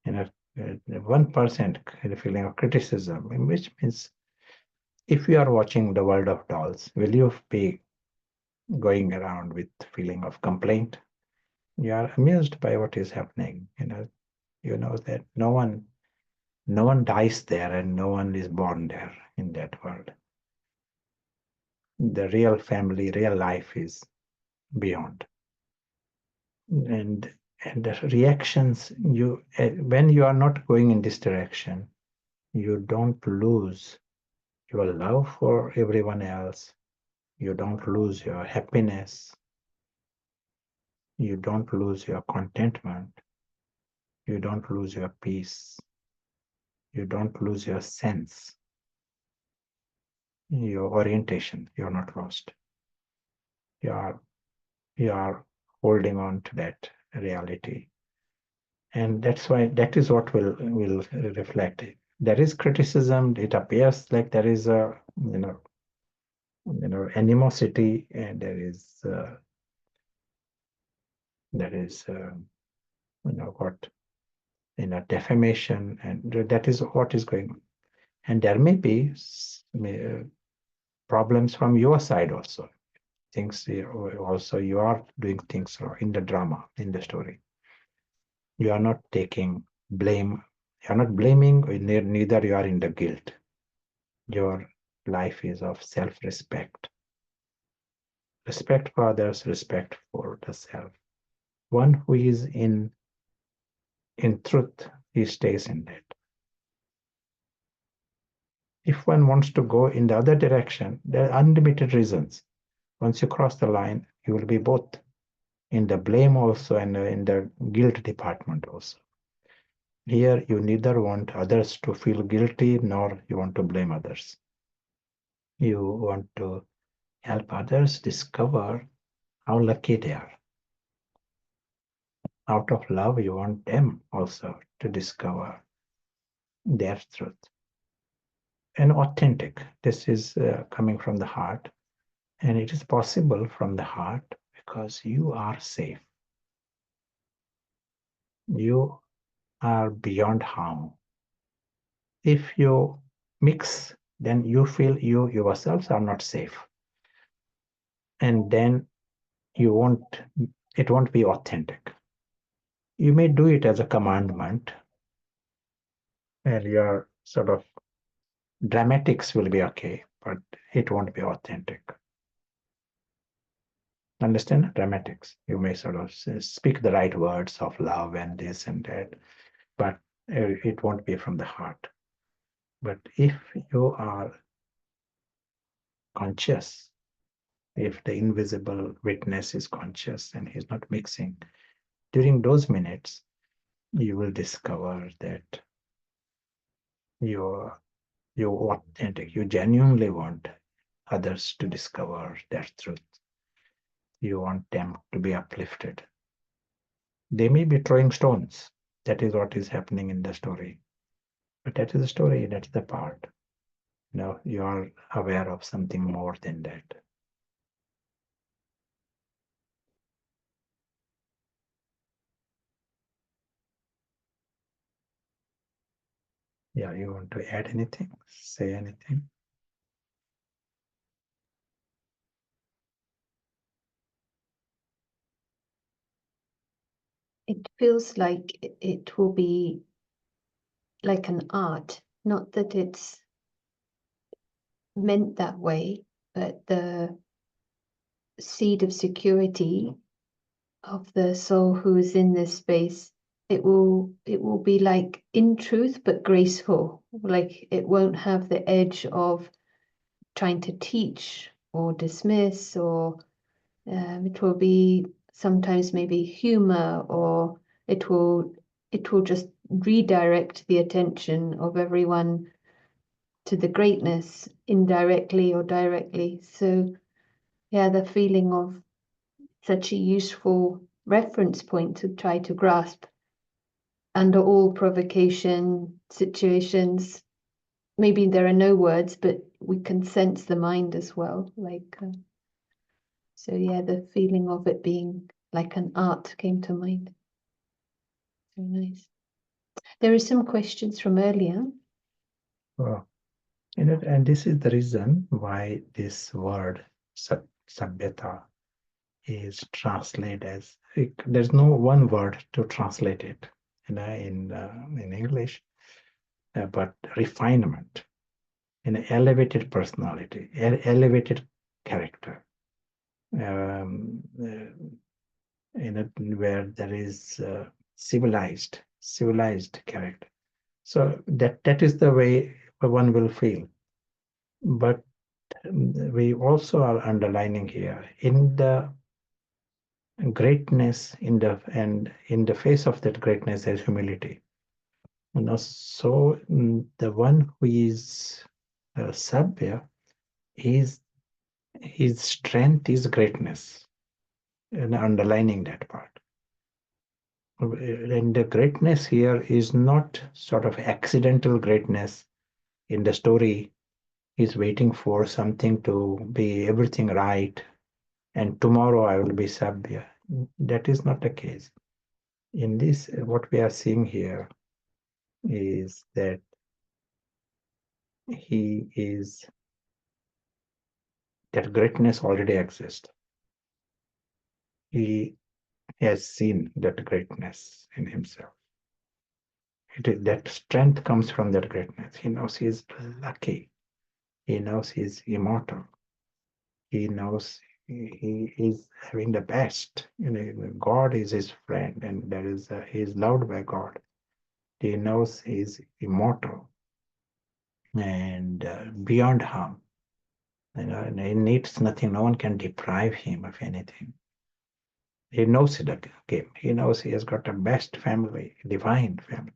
Speaker 2: 1% feeling of criticism, which means if you are watching the world of dolls, will you be going around with feeling of complaint? You are amused by what is happening. You know that no one dies there and no one is born there in that world. The real family, real life is beyond. And the reactions, when you are not going in this direction, you don't lose your love for everyone else. You don't lose your happiness. You don't lose your contentment. You don't lose your peace. You don't lose your sense, your orientation. You're not lost. You are holding on to that reality. And that's why that is what will reflect. There is criticism. It appears like there is a animosity, and there is what defamation, and that is what is going on. And there may be problems from your side also. Things also you are doing things in the drama, in the story. You are not taking blame. You are not blaming, neither you are in the guilt. Your life is of self-respect. Respect for others, respect for the self. One who is in truth, he stays in that. If one wants to go in the other direction, there are unlimited reasons. Once you cross the line, you will be both in the blame also and in the guilt department also. Here, you neither want others to feel guilty nor you want to blame others. You want to help others discover how lucky they are. Out of love, you want them also to discover their truth. And authentic, this is coming from the heart. And it is possible from the heart because you are safe. You are beyond harm. If you mix, then you feel you yourselves are not safe. And then it won't be authentic. You may do it as a commandment, and your sort of dramatics will be okay, but it won't be authentic. Understand? Dramatics. You may sort of speak the right words of love and this and that, but it won't be from the heart. But if you are conscious, if the invisible witness is conscious and he's not mixing, during those minutes, you will discover that you're authentic. You genuinely want others to discover that truth. You want them to be uplifted. They may be throwing stones. That is what is happening in the story. But that is the story, that's the part. You are aware of something more than that. Yeah, you want to add anything? Say anything?
Speaker 1: It feels like it will be like an art, not that it's meant that way, but the seed of security of the soul who is in this space, it will be like in truth but graceful. Like it won't have the edge of trying to teach or dismiss, or it will be sometimes maybe humor, or it will just redirect the attention of everyone to the greatness indirectly or directly. So yeah, the feeling of such a useful reference point to try to grasp under all provocation situations. Maybe there are no words, but we can sense the mind as well. So yeah, the feeling of it being like an art came to mind. Very nice. There are some questions from earlier.
Speaker 2: Well, and this is the reason why this word Sabhyata is translated as, there's no one word to translate it in English, but refinement, an elevated personality, elevated character, where there is civilized character. So that is the way one will feel. But we also are underlining here in the greatness, in the face of that greatness there's humility. So the one who is Sabya, his strength is greatness, and underlining that part. And the greatness here is not sort of accidental greatness. In the story, he's waiting for something to be everything right, and tomorrow I will be Sabya. That is not the case. In this, what we are seeing here is that that greatness already exists. He has seen that greatness in himself. That strength comes from that greatness. He knows he is lucky. He knows he is immortal. He knows he is having the best. God is his friend, and he is loved by God. He knows he is immortal and beyond harm. And he needs nothing. No one can deprive him of anything. He knows the game. He knows he has got a best family, divine family.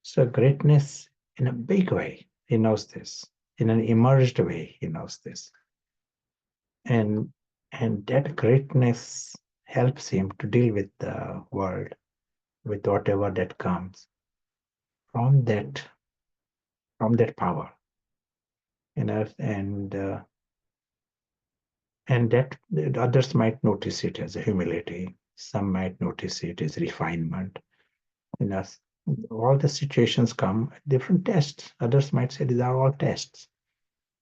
Speaker 2: So greatness in a big way, he knows this. In an emerged way, he knows this. And that greatness helps him to deal with the world, with whatever that comes from that power. And that others might notice it as a humility. Some might notice it as refinement. in us. All the situations come, different tests. Others might say these are all tests.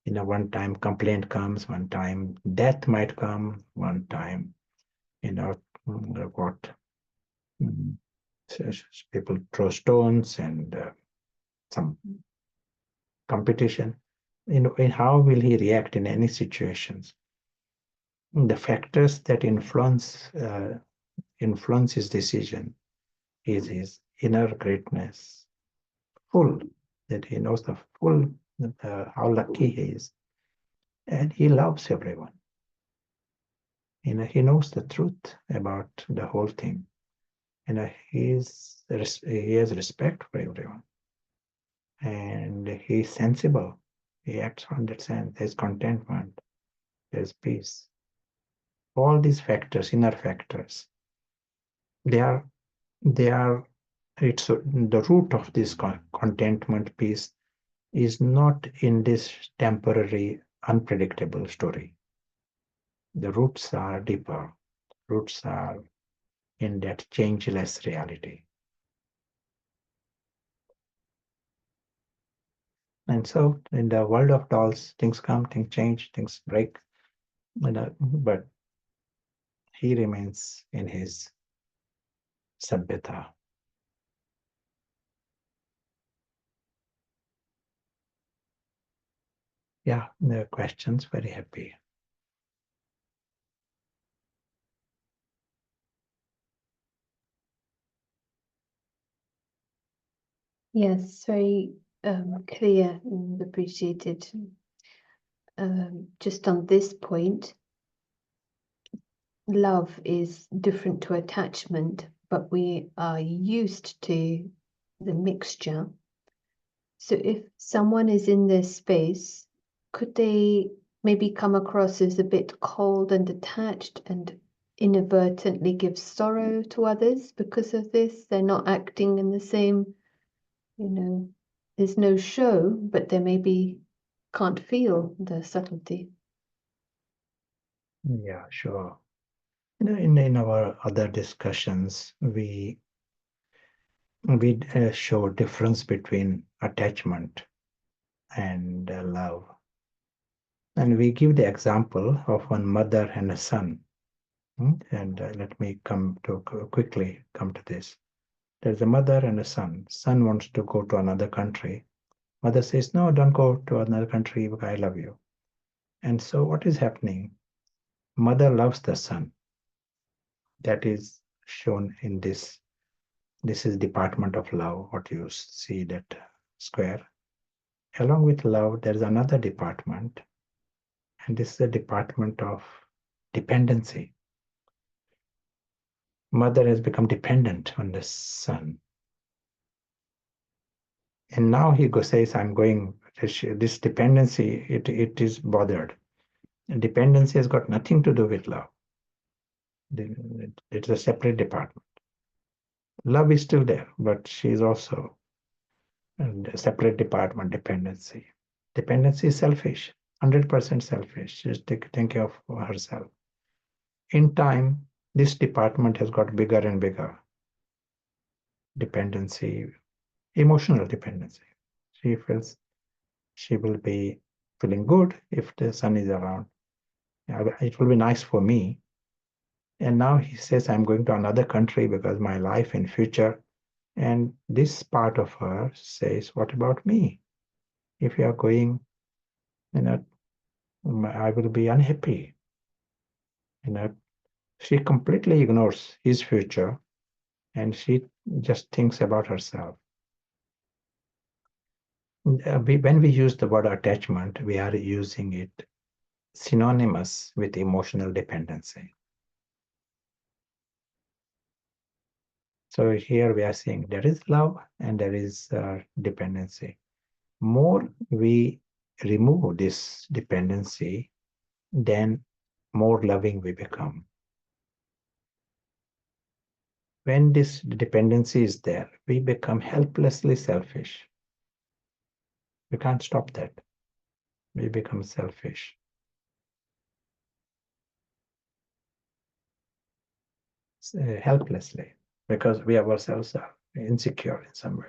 Speaker 2: One time complaint comes, one time death might come, one time, what mm, people throw stones and some competition. In how will he react in any situations? The factors that influence his decision is his inner greatness, full, that he knows the full, how lucky he is, and he loves everyone. He knows the truth about the whole thing. He has respect for everyone, and he's sensible. He acts on that sense. There's contentment, there's peace. All these factors, inner factors, they are it's the root of this contentment, peace, is not in this temporary, unpredictable story. The roots are deeper. Roots are in that changeless reality. And so in the world of dolls, things come, things change, things break, but he remains in his Sabhyata. Yeah, the questions, very happy.
Speaker 1: Yes, very clear and appreciated. Just on this point, love is different to attachment, but we are used to the mixture. So if someone is in this space, could they maybe come across as a bit cold and detached and inadvertently give sorrow to others because of this? They're not acting in the same, there's no show, but they maybe can't feel the subtlety.
Speaker 2: Yeah, sure. In our other discussions, we show difference between attachment and love. And we give the example of one mother and a son. And let me quickly come to this. There's a mother and a son. Son wants to go to another country. Mother says, no, don't go to another country because I love you. And so what is happening? Mother loves the son. That is shown in this. This is department of love, what you see that square. Along with love, there is another department, and this is the department of dependency. Mother has become dependent on the son. And now he says, I'm going, this dependency, it is bothered. And dependency has got nothing to do with love. It's a separate department. Love is still there, but she is also a separate department, dependency. Dependency is selfish, 100% selfish. She's thinking of herself. In time, this department has got bigger and bigger. Dependency, emotional dependency. She feels she will be feeling good if the son is around. It will be nice for me. And now he says, I'm going to another country because my life in future. And this part of her says, what about me? If you are going, I will be unhappy. She completely ignores his future and she just thinks about herself. When we use the word attachment, we are using it synonymous with emotional dependency. So here we are saying there is love and there is dependency. More we remove this dependency, then more loving we become. When this dependency is there, we become helplessly selfish. We can't stop that. We become selfish. Helplessly, because we ourselves are insecure in some way.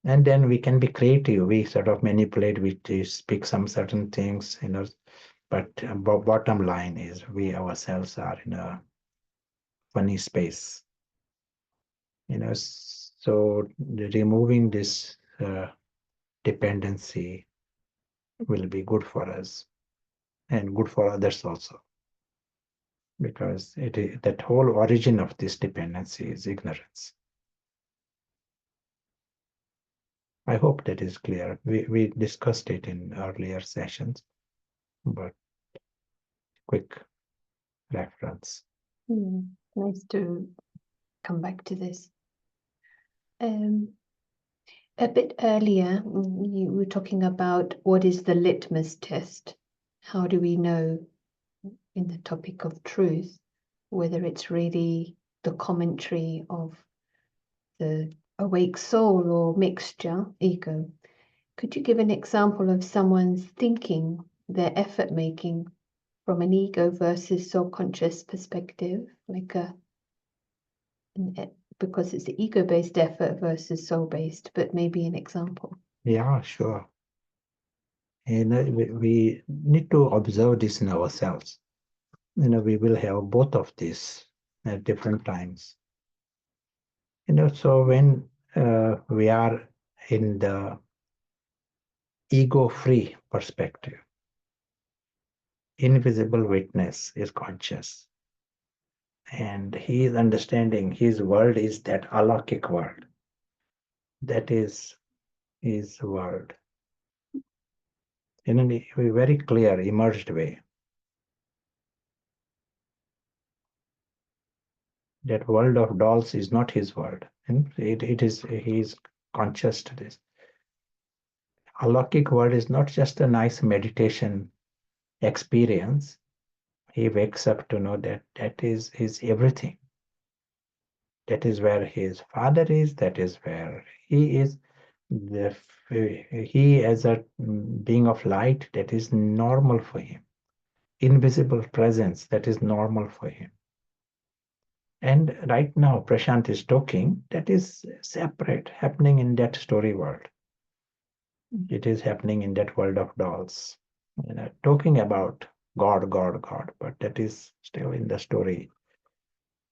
Speaker 2: And then we can be creative. We sort of manipulate, we speak some certain things, but bottom line is we ourselves are in a funny space, so removing this dependency will be good for us and good for others also, because that whole origin of this dependency is ignorance. I hope that is clear. We discussed it in earlier sessions, but quick reference.
Speaker 1: Nice to come back to this. A bit earlier, you were talking about what is the litmus test? How do we know in the topic of truth whether it's really the commentary of the awake soul or mixture, ego? Could you give an example of someone's thinking, their effort making from an ego versus soul conscious perspective, because it's the ego-based effort versus soul-based, but maybe an example?
Speaker 2: Yeah, sure. And we need to observe this in ourselves. We will have both of these at different times. So when we are in the ego-free perspective, invisible witness is conscious, and he is understanding his world is that alaukic world. That is his world. In a very clear, emerged way. That world of dolls is not his world. And he is conscious to this. Alaukic world is not just a nice meditation experience. He wakes up to know that is his everything. That is where his father is. That is where he is. He as a being of light, that is normal for him. Invisible presence, that is normal for him. And right now, Prashant is talking, that is separate, happening in that story world. It is happening in that world of dolls. Talking about God, God, God, but that is still in the story.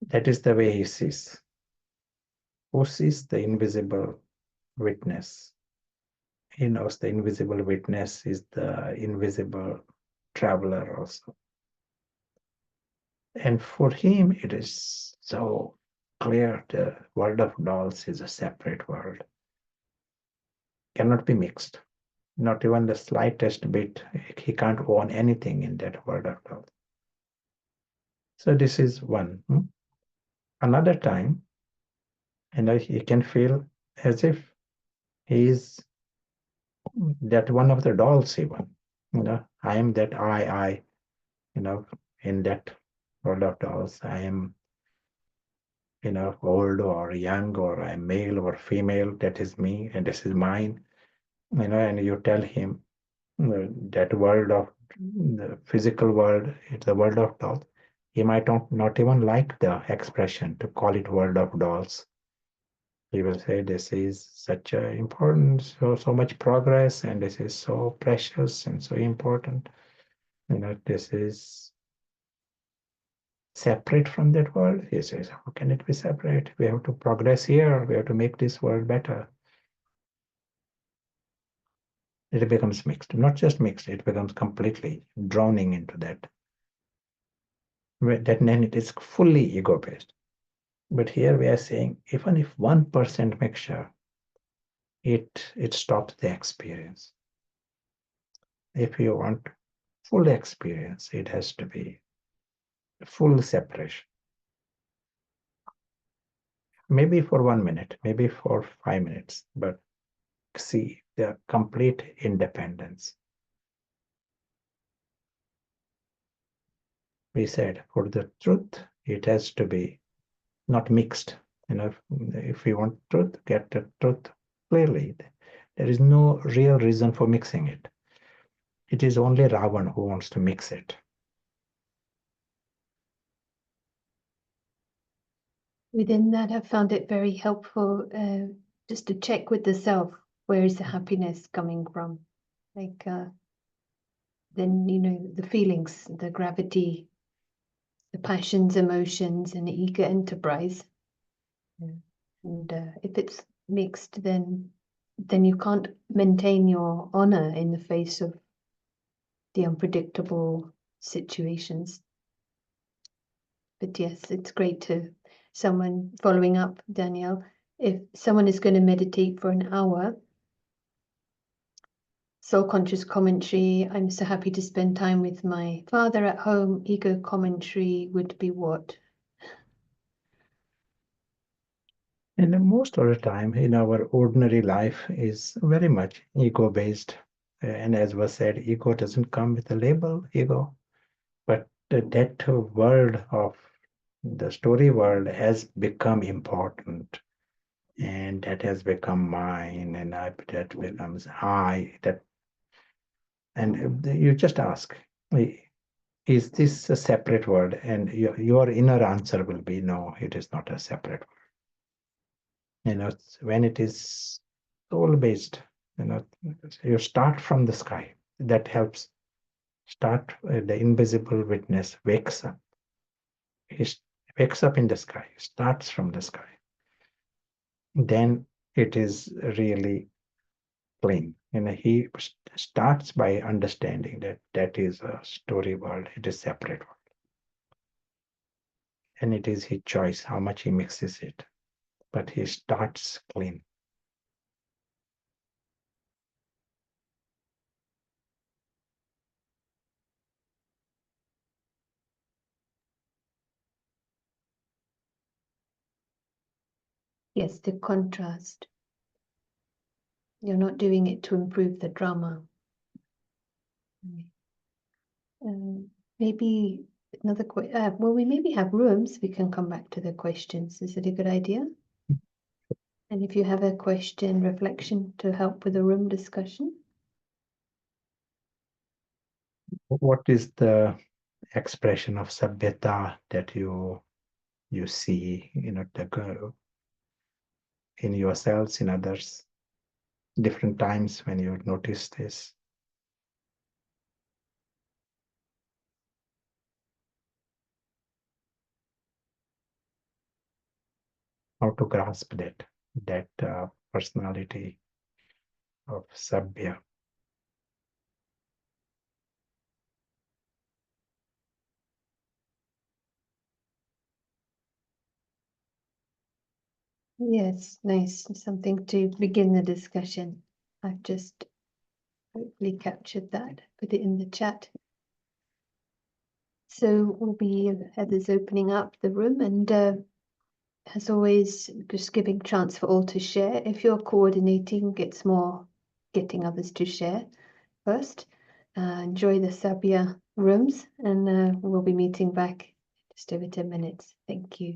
Speaker 2: That is the way he sees. Who sees the invisible witness? He knows the invisible witness is the invisible traveler also. And for him, it is so clear the world of dolls is a separate world. Cannot be mixed. Not even the slightest bit. He can't own anything in that world of dolls. So this is one. Another time, he can feel as if he is that one of the dolls even. I am that I, in that world of dolls. I am, old or young, or I'm male or female. That is me, and this is mine. And you tell him that world of the physical world, it's a world of dolls. He might not even like the expression to call it world of dolls. He will say this is such a important, so much progress, and this is so precious and so important. This is separate from that world. He says, how can it be separate? We have to progress here. We have to make this world better. It becomes mixed. Not just mixed, it becomes completely drowning into that. That then it is fully ego-based. But here we are saying, even if 1% mixture, it stops the experience. If you want full experience, it has to be full separation. Maybe for 1 minute, maybe for 5 minutes, but see the complete independence. We said for the truth, it has to be not mixed. If we want truth, get the truth clearly. There is no real reason for mixing it. It is only Ravan who wants to mix it.
Speaker 1: Within that, I've found it very helpful just to check with the self, where is the happiness coming from? Like, then, the feelings, the gravity, the passions, emotions, and eager enterprise. Yeah. And if it's mixed, then you can't maintain your honor in the face of the unpredictable situations. But yes, it's great to someone following up, Danielle. If someone is going to meditate for an hour, soul conscious commentary, I'm so happy to spend time with my father at home. Ego commentary would be what?
Speaker 2: And most of the time in our ordinary life is very much ego-based. And as was said, ego doesn't come with a label, ego. But that world of the story world has become important. And that has become mine, and that becomes I. And you just ask, is this a separate word? And your inner answer will be no, it is not a separate word. When it is soul based, you start from the sky. That helps. Start the invisible witness wakes up. He wakes up in the sky, starts from the sky. Then it is really clean. He starts by understanding that that is a story world, it is separate world. And it is his choice how much he mixes it. But he starts clean.
Speaker 1: Yes, the contrast. You're not doing it to improve the drama. Maybe another question. Well, we maybe have rooms. We can come back to the questions. Is it a good idea? And if you have a question, reflection to help with the room discussion.
Speaker 2: What is the expression of Sabhyata that you see, in yourselves, in others, different times when you notice this? How to grasp that personality of Sabhya.
Speaker 1: Yes, nice. Something to begin the discussion. I've just hopefully captured that, put it in the chat. So we'll be others opening up the room, and as always, just giving chance for all to share. If you're coordinating, it's more getting others to share first. Enjoy the Sabya rooms, and we'll be meeting back just over 10 minutes. Thank you.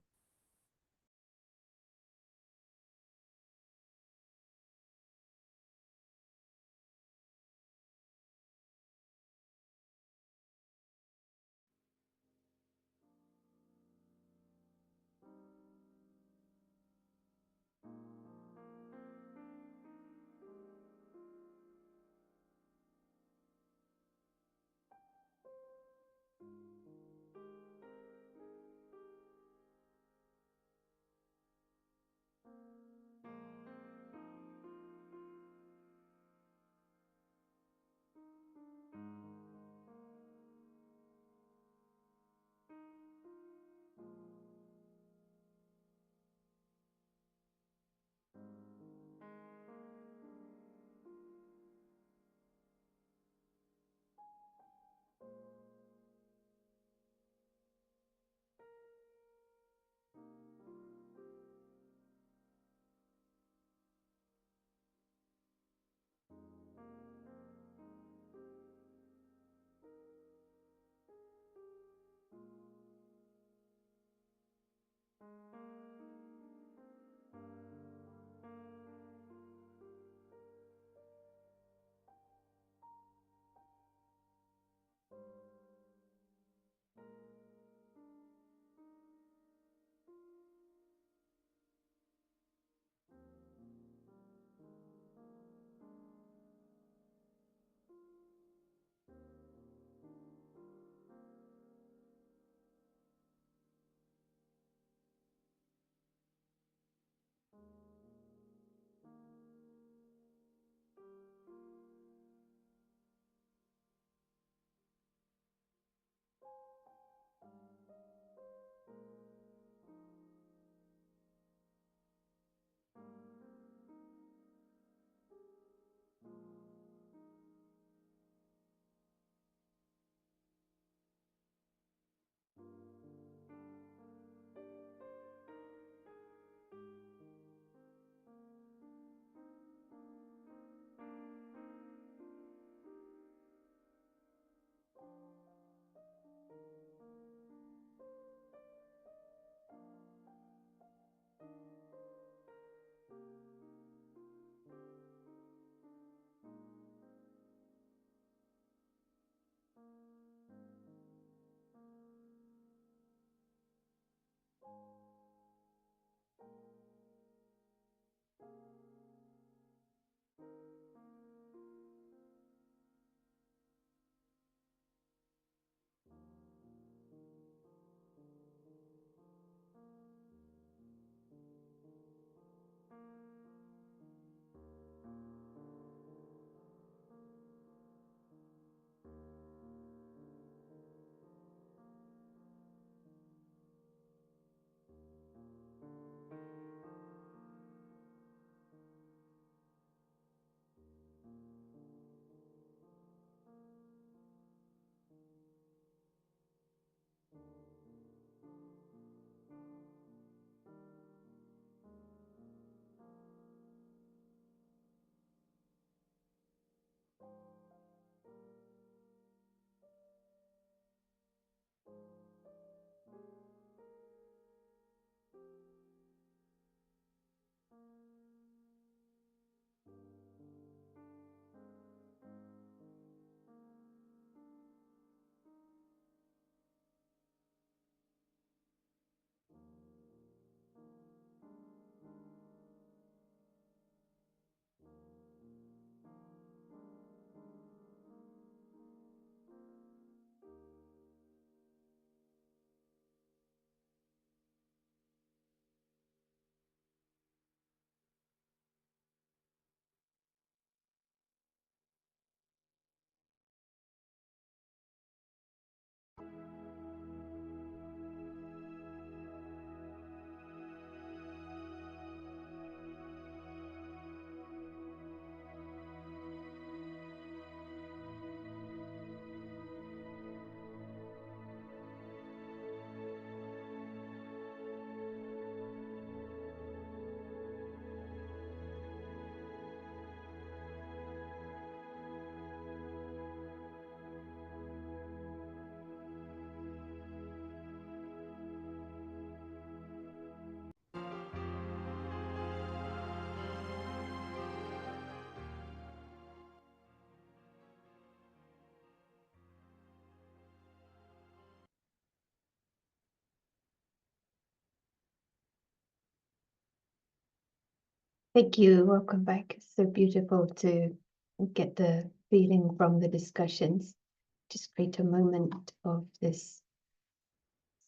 Speaker 1: Thank you. Welcome back. It's so beautiful to get the feeling from the discussions. Just create a moment of this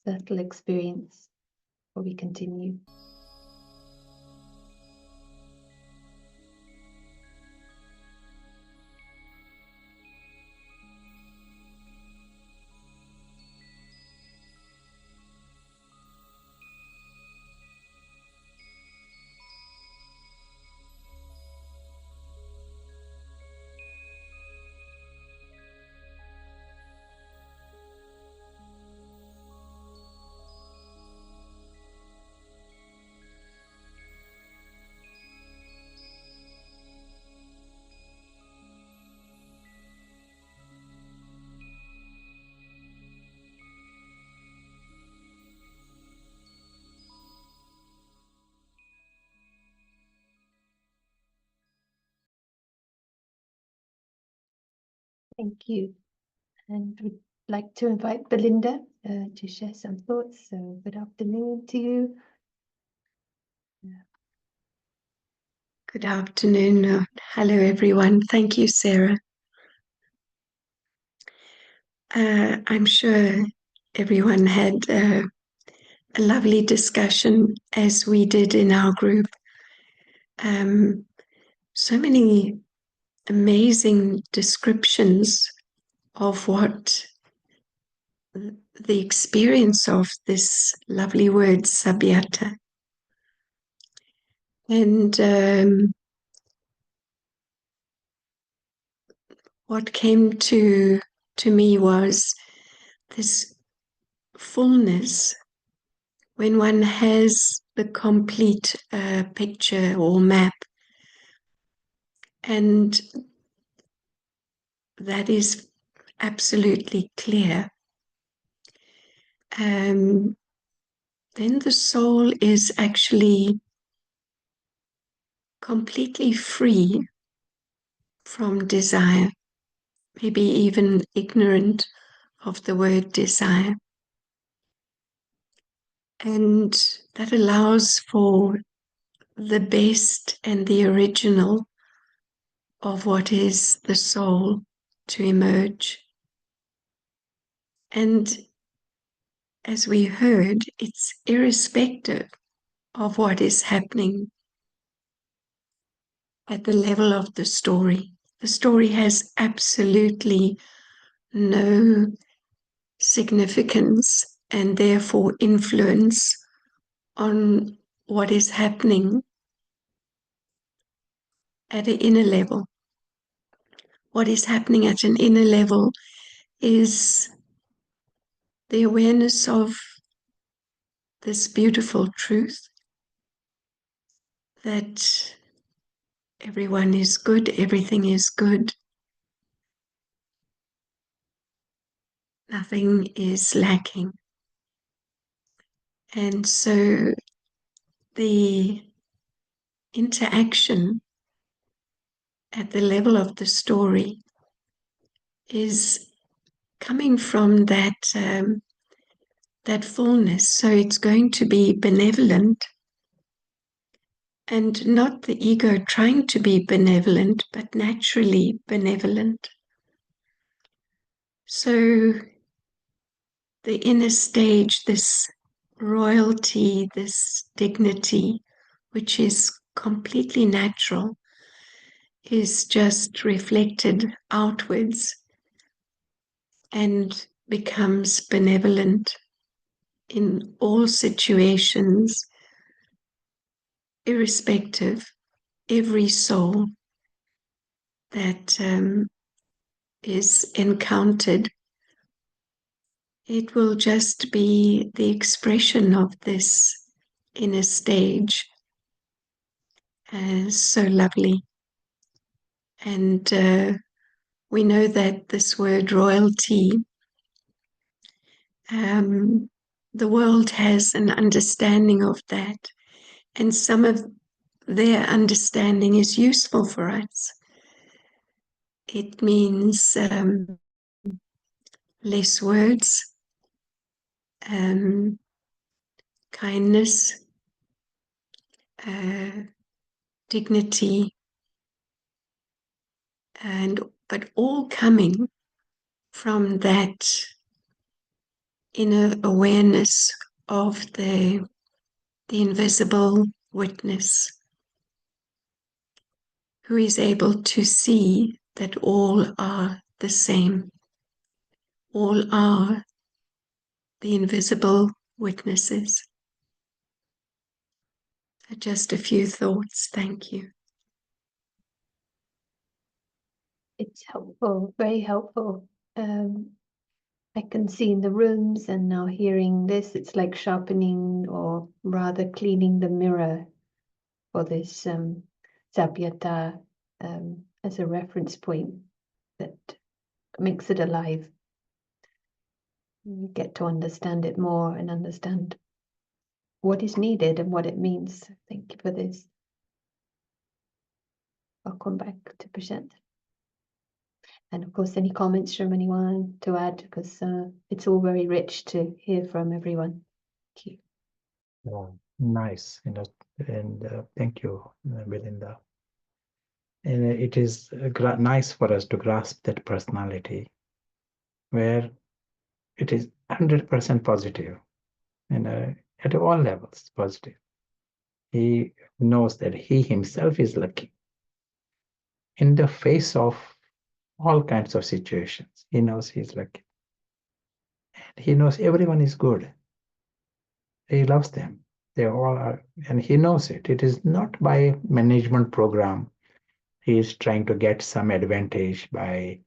Speaker 1: subtle experience before we continue. Thank you. And we'd like to invite Belinda to share some thoughts. So good afternoon to you.
Speaker 3: Good afternoon. Hello, everyone. Thank you, Sarah. I'm sure everyone had a lovely discussion as we did in our group. So many amazing descriptions of what the experience of this lovely word, Sabhyata. And what came to me was this fullness when one has the complete picture or map, and that is absolutely clear, then the soul is actually completely free from desire, maybe even ignorant of the word desire. And that allows for the best and the original of what is the soul to emerge. And as we heard, it's irrespective of what is happening at the level of the story. The story has absolutely no significance and therefore influence on what is happening at an inner level. What is happening at an inner level is the awareness of this beautiful truth that everyone is good, everything is good, nothing is lacking. And so the interaction at the level of the story is coming from that fullness. So it's going to be benevolent, and not the ego trying to be benevolent, but naturally benevolent. So the inner stage, this royalty, this dignity, which is completely natural, is just reflected outwards and becomes benevolent in all situations, irrespective, every soul that is encountered, it will just be the expression of this inner stage. So lovely. And we know that this word royalty, the world has an understanding of that, and some of their understanding is useful for us. It means less words, kindness, dignity, but all coming from that inner awareness of the invisible witness, who is able to see that all are the same, all are the invisible witnesses. Just a few thoughts. Thank you.
Speaker 1: It's helpful, very helpful. I can see in the rooms, and now hearing this, it's like sharpening, or rather cleaning the mirror for this Sabhyata as a reference point that makes it alive. You get to understand it more and understand what is needed and what it means. Thank you for this. I'll come back to Prashant. And of course, any comments from anyone to add, because it's all very rich to hear from everyone. Thank you.
Speaker 2: Yeah, nice, and thank you, Belinda. And it is nice for us to grasp that personality, where it is 100% positive, and at all levels positive. He knows that he himself is lucky. In the face of all kinds of situations, he knows he's lucky. And he knows everyone is good. He loves them. They all are, and he knows it. It is not by management program. He is trying to get some advantage by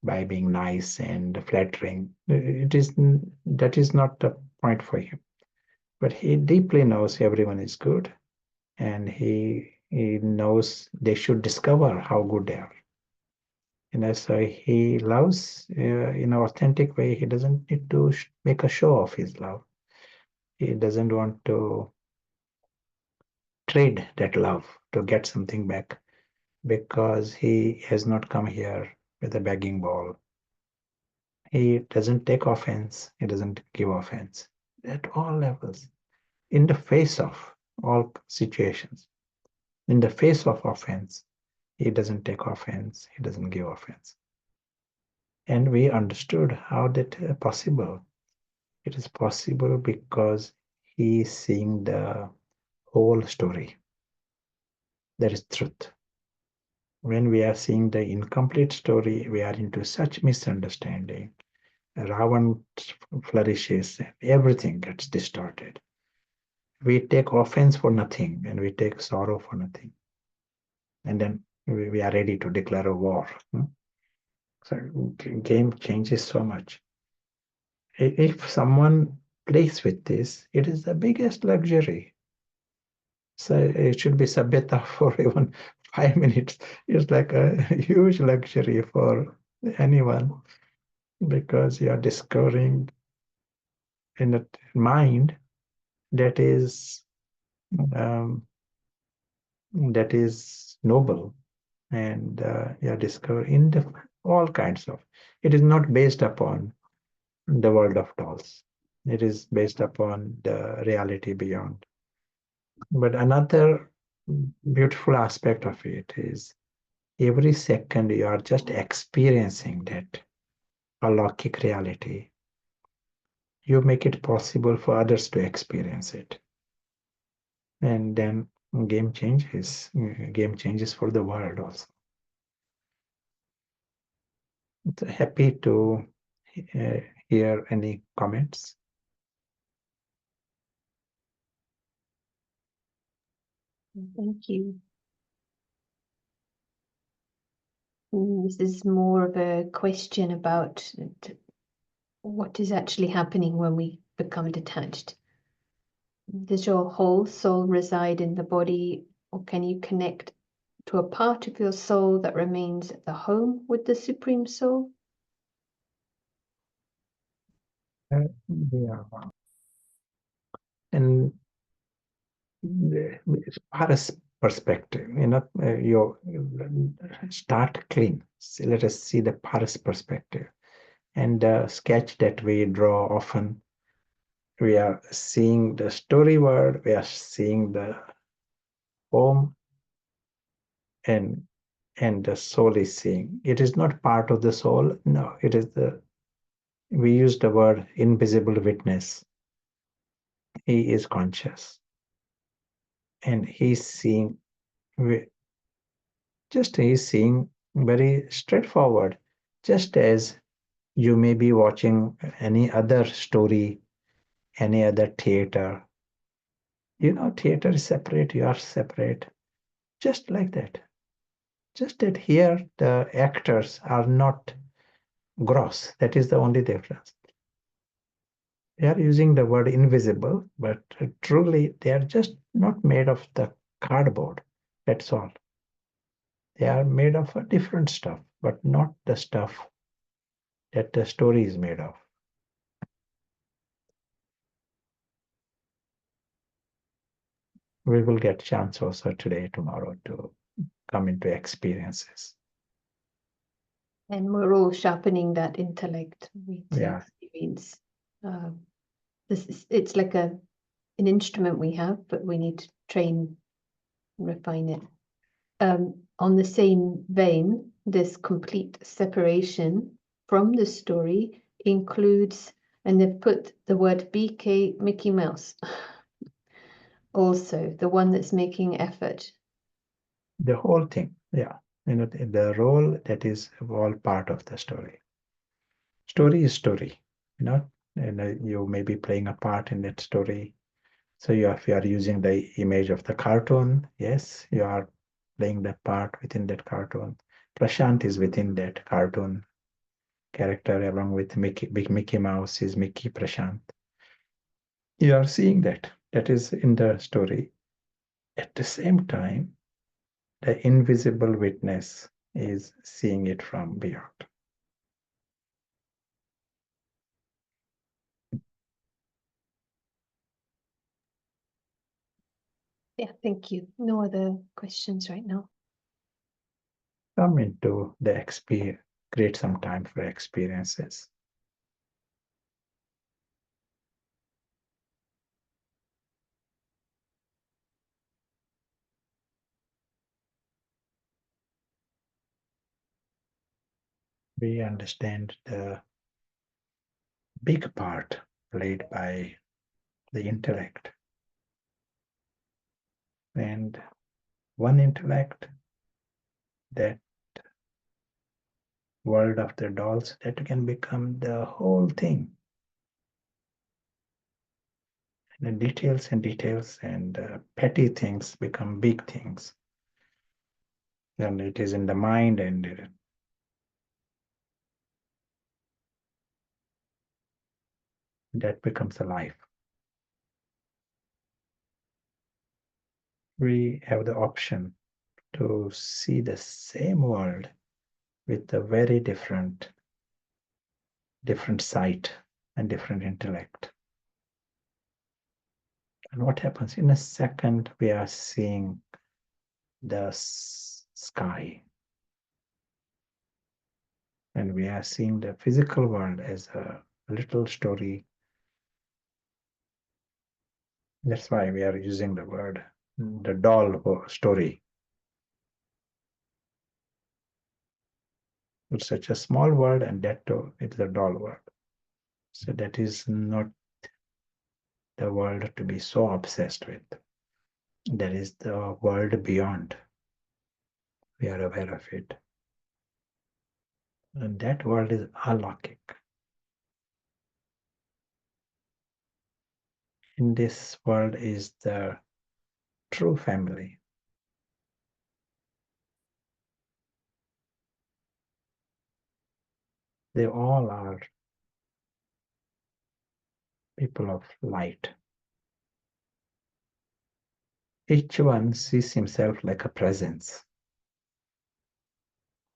Speaker 2: being nice and flattering. That is not the point for him. But he deeply knows everyone is good, and he knows they should discover how good they are. So he loves in an authentic way. He doesn't need to make a show of his love. He doesn't want to trade that love to get something back, because he has not come here with a begging bowl. He doesn't take offense. He doesn't give offense at all levels, in the face of all situations. In the face of offense, he doesn't take offense. He doesn't give offense. And we understood how that is possible. It is possible because he is seeing the whole story. That is truth. When we are seeing the incomplete story, we are into such misunderstanding. Ravan flourishes and everything gets distorted. We take offense for nothing, and we take sorrow for nothing. And then we are ready to declare a war. So game changes so much. If someone plays with this, it is the biggest luxury. So it should be Sabhyata for even 5 minutes. It's like a huge luxury for anyone, because you are discovering in a mind that is noble, and you are discovering all kinds of. It is not based upon the world of dolls. It is based upon the reality beyond. But another beautiful aspect of it is every second you are just experiencing that alaukic reality. You make it possible for others to experience it. And then game changes for the world also. So happy to hear any comments.
Speaker 1: Thank you. This is more of a question about what is actually happening when we become detached. Does your whole soul reside in the body, or can you connect to a part of your soul that remains at the home with the Supreme Soul?
Speaker 2: Yeah. And Paris perspective, you start clean. So let us see the Paris perspective. And the sketch that we draw often, we are seeing the story world, we are seeing the home, and the soul is seeing. It is not part of the soul. No, it is we use the word invisible witness. He is conscious and he's seeing, he's seeing very straightforward, just as you may be watching any other story, any other theater. Theater is separate, you are separate, just like that. Just that here the actors are not gross. That is the only difference. They are using the word invisible, but truly they are just not made of the cardboard. That's all. They are made of a different stuff, but not the stuff that the story is made of. We will get chance also today, tomorrow to come into experiences.
Speaker 1: And we're all sharpening that intellect to experience. It's like an instrument we have, but we need to train and refine it. On the same vein, this complete separation from the story includes, and they've put the word BK Mickey Mouse, also the one that's making effort.
Speaker 2: The whole thing, yeah. The role that is all part of the story. Story is story, and you may be playing a part in that story. So if you are using the image of the cartoon, yes, you are playing the part within that cartoon. Prashant is within that cartoon character, along with Big Mickey Mouse is Mickey Prashant. You are seeing that is in the story. At the same time, the invisible witness is seeing it from beyond.
Speaker 1: Yeah, thank you. No other questions right now.
Speaker 2: Come into the experience, create some time for experiences. We understand the big part played by the intellect. And one intellect, that world of the dolls, that can become the whole thing. And the details and petty things become big things. And it is in the mind, and that becomes a life. We have the option to see the same world with a very different sight and different intellect. And what happens in a second, we are seeing the sky, and we are seeing the physical world as a little story. That's why we are using the word the doll story. It's such a small world, and that too, it's a doll world. So that is not the world to be so obsessed with. There is the world beyond. We are aware of it. And that world is alokik. In this world is the true family. They all are people of light. Each one sees himself like a presence,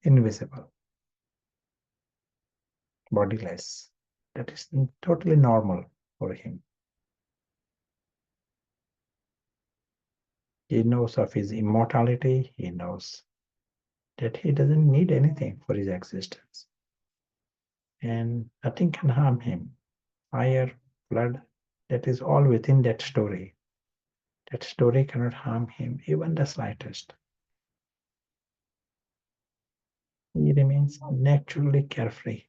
Speaker 2: invisible, bodiless. That is totally normal for him. He knows of his immortality. He knows that he doesn't need anything for his existence. And nothing can harm him. Fire, flood, that is all within that story. That story cannot harm him, even the slightest. He remains naturally carefree.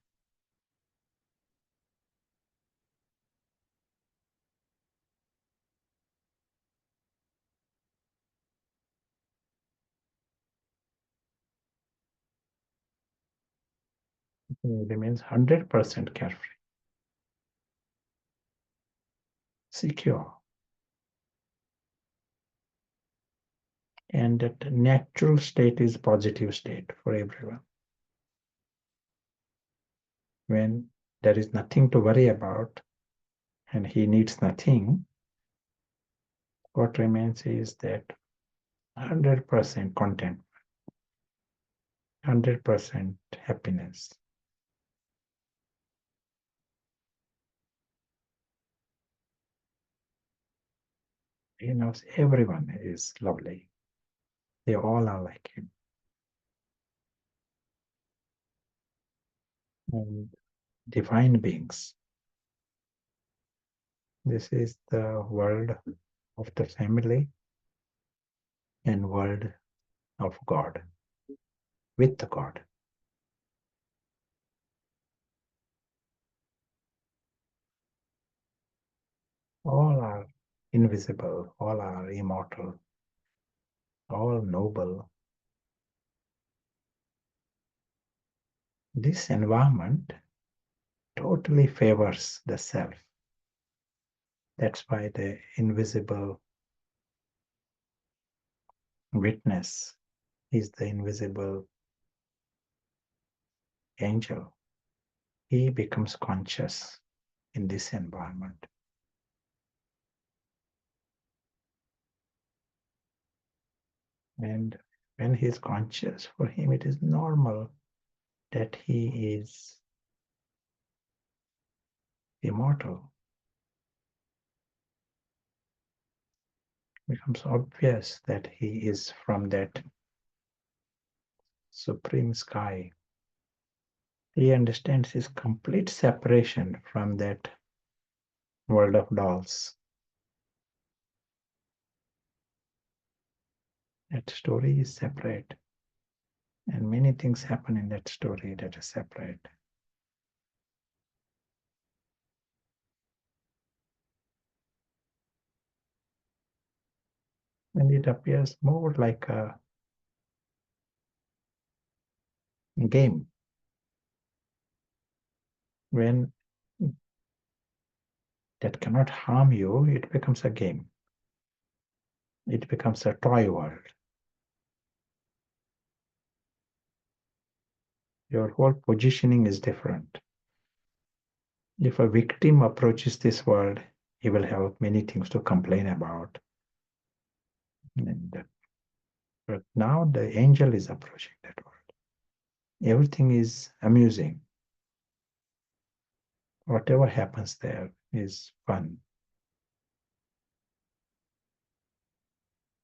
Speaker 2: He remains 100% carefree, secure. And that natural state is positive state for everyone. When there is nothing to worry about and he needs nothing, what remains is that 100% content, 100% happiness. He knows everyone is lovely. They all are like him. And divine beings. This is the world of the family and world of God, with the God. All are invisible, all are immortal, all noble. This environment totally favors the self. That's why the invisible witness is the invisible angel. He becomes conscious in this environment. And when he is conscious, for him it is normal that he is immortal. It becomes obvious that he is from that supreme sky. He understands his complete separation from that world of dolls. That story is separate. And many things happen in that story that is separate. And it appears more like a game. When that cannot harm you, it becomes a game. It becomes a toy world. Your whole positioning is different. If a victim approaches this world, he will have many things to complain about. But now the angel is approaching that world. Everything is amusing. Whatever happens there is fun.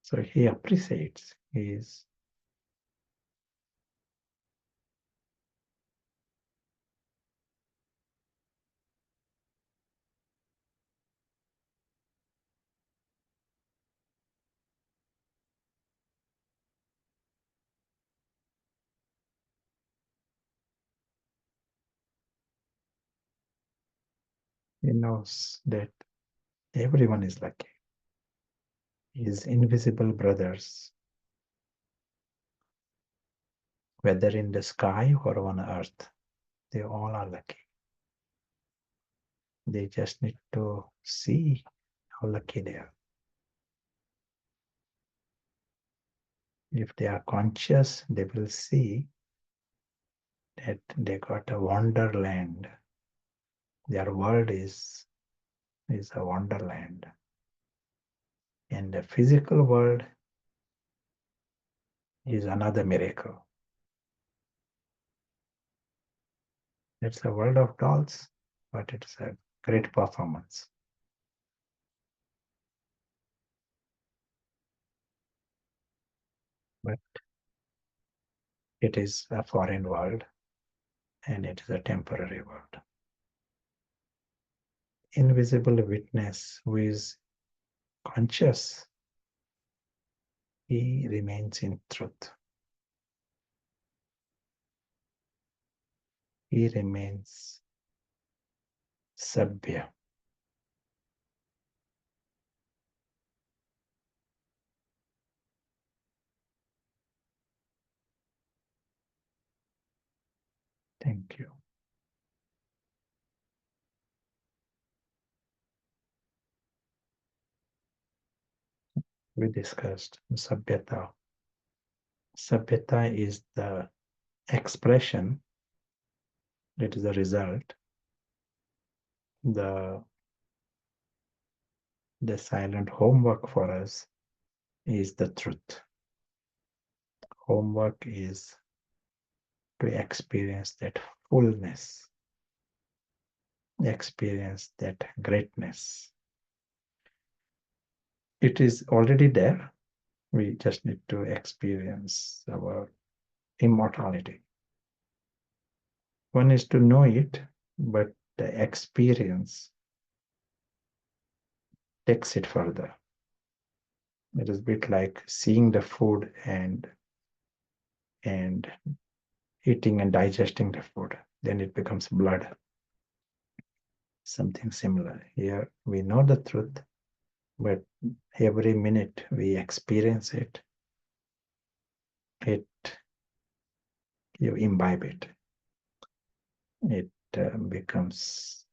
Speaker 2: So he appreciates. He knows that everyone is lucky. His invisible brothers, whether in the sky or on earth, they all are lucky. They just need to see how lucky they are. If they are conscious, they will see that they got a wonderland. Their world is a wonderland. And the physical world is another miracle. It's a world of dolls, but it's a great performance. But it is a foreign world and it is a temporary world. Invisible witness who is conscious, he remains in truth. he remains Sabhya. Thank you. We discussed Sabhyata. Sabhyata is the expression, it is the result. The silent homework for us is the truth. Homework is to experience that fullness, experience that greatness. It is already there. We just need to experience our immortality. One is to know it, but the experience takes it further. It is a bit like seeing the food and eating and digesting the food. Then it becomes blood. Something similar. Here we know the truth, but every minute we experience it, you imbibe it. It becomes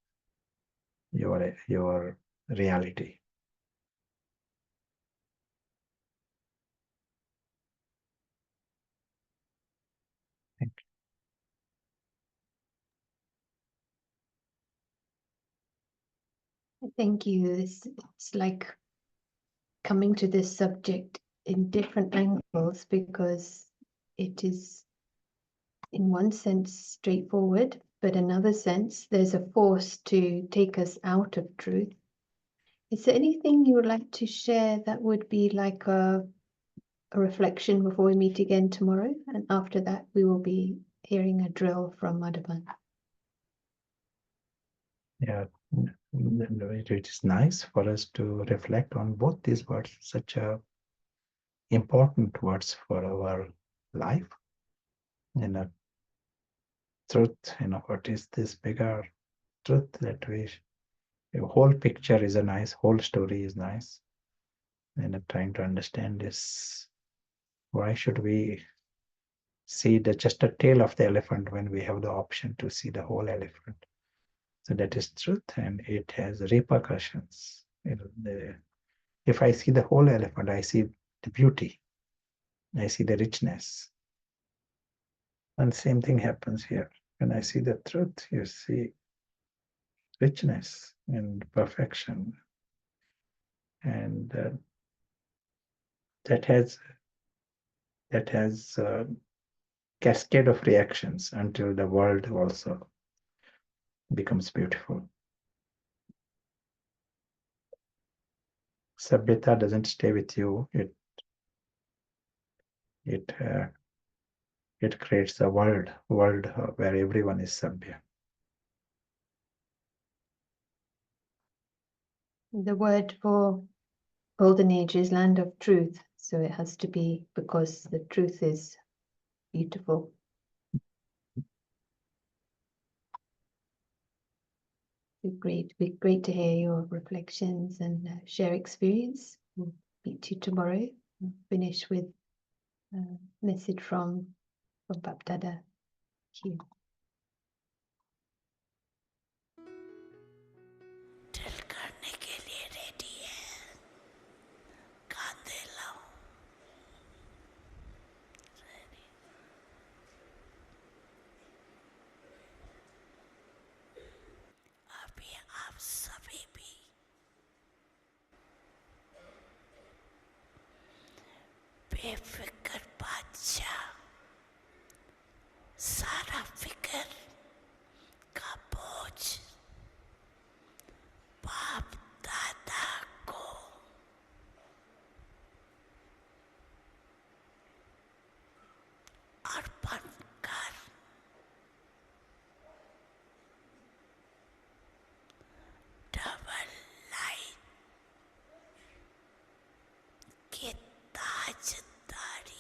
Speaker 2: your reality. Thank
Speaker 1: you. Thank you. It's like coming to this subject in different angles, because it is in one sense straightforward, but in another sense there's a force to take us out of truth. Is there anything you would like to share that would be like a reflection before we meet again tomorrow? And after that we will be hearing a drill from Madhavan.
Speaker 2: Yeah, it is nice for us to reflect on both these words, such important words for our life. Truth, what is this bigger truth that the whole picture is a nice, whole story is nice. And trying to understand this, why should we see just a tail of the elephant when we have the option to see the whole elephant? So that is truth, and it has repercussions. If I see the whole elephant, I see the beauty, I see the richness. And same thing happens here. When I see the truth, you see richness and perfection. And that has a cascade of reactions until the world also becomes beautiful. Sabhyata doesn't stay with you. It creates a world where everyone is Sabhya.
Speaker 1: The word for golden age is land of truth, so it has to be because the truth is beautiful. It'd be great to hear your reflections and share experience. We'll meet you tomorrow. We'll finish with a message from Bapdada. Thank you.
Speaker 4: बेफिक्र बादशाह सारा फिक्र का बोझ बाप दादा को अर्पण कर डबल लाइट के ताजदारी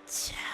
Speaker 4: Ciao.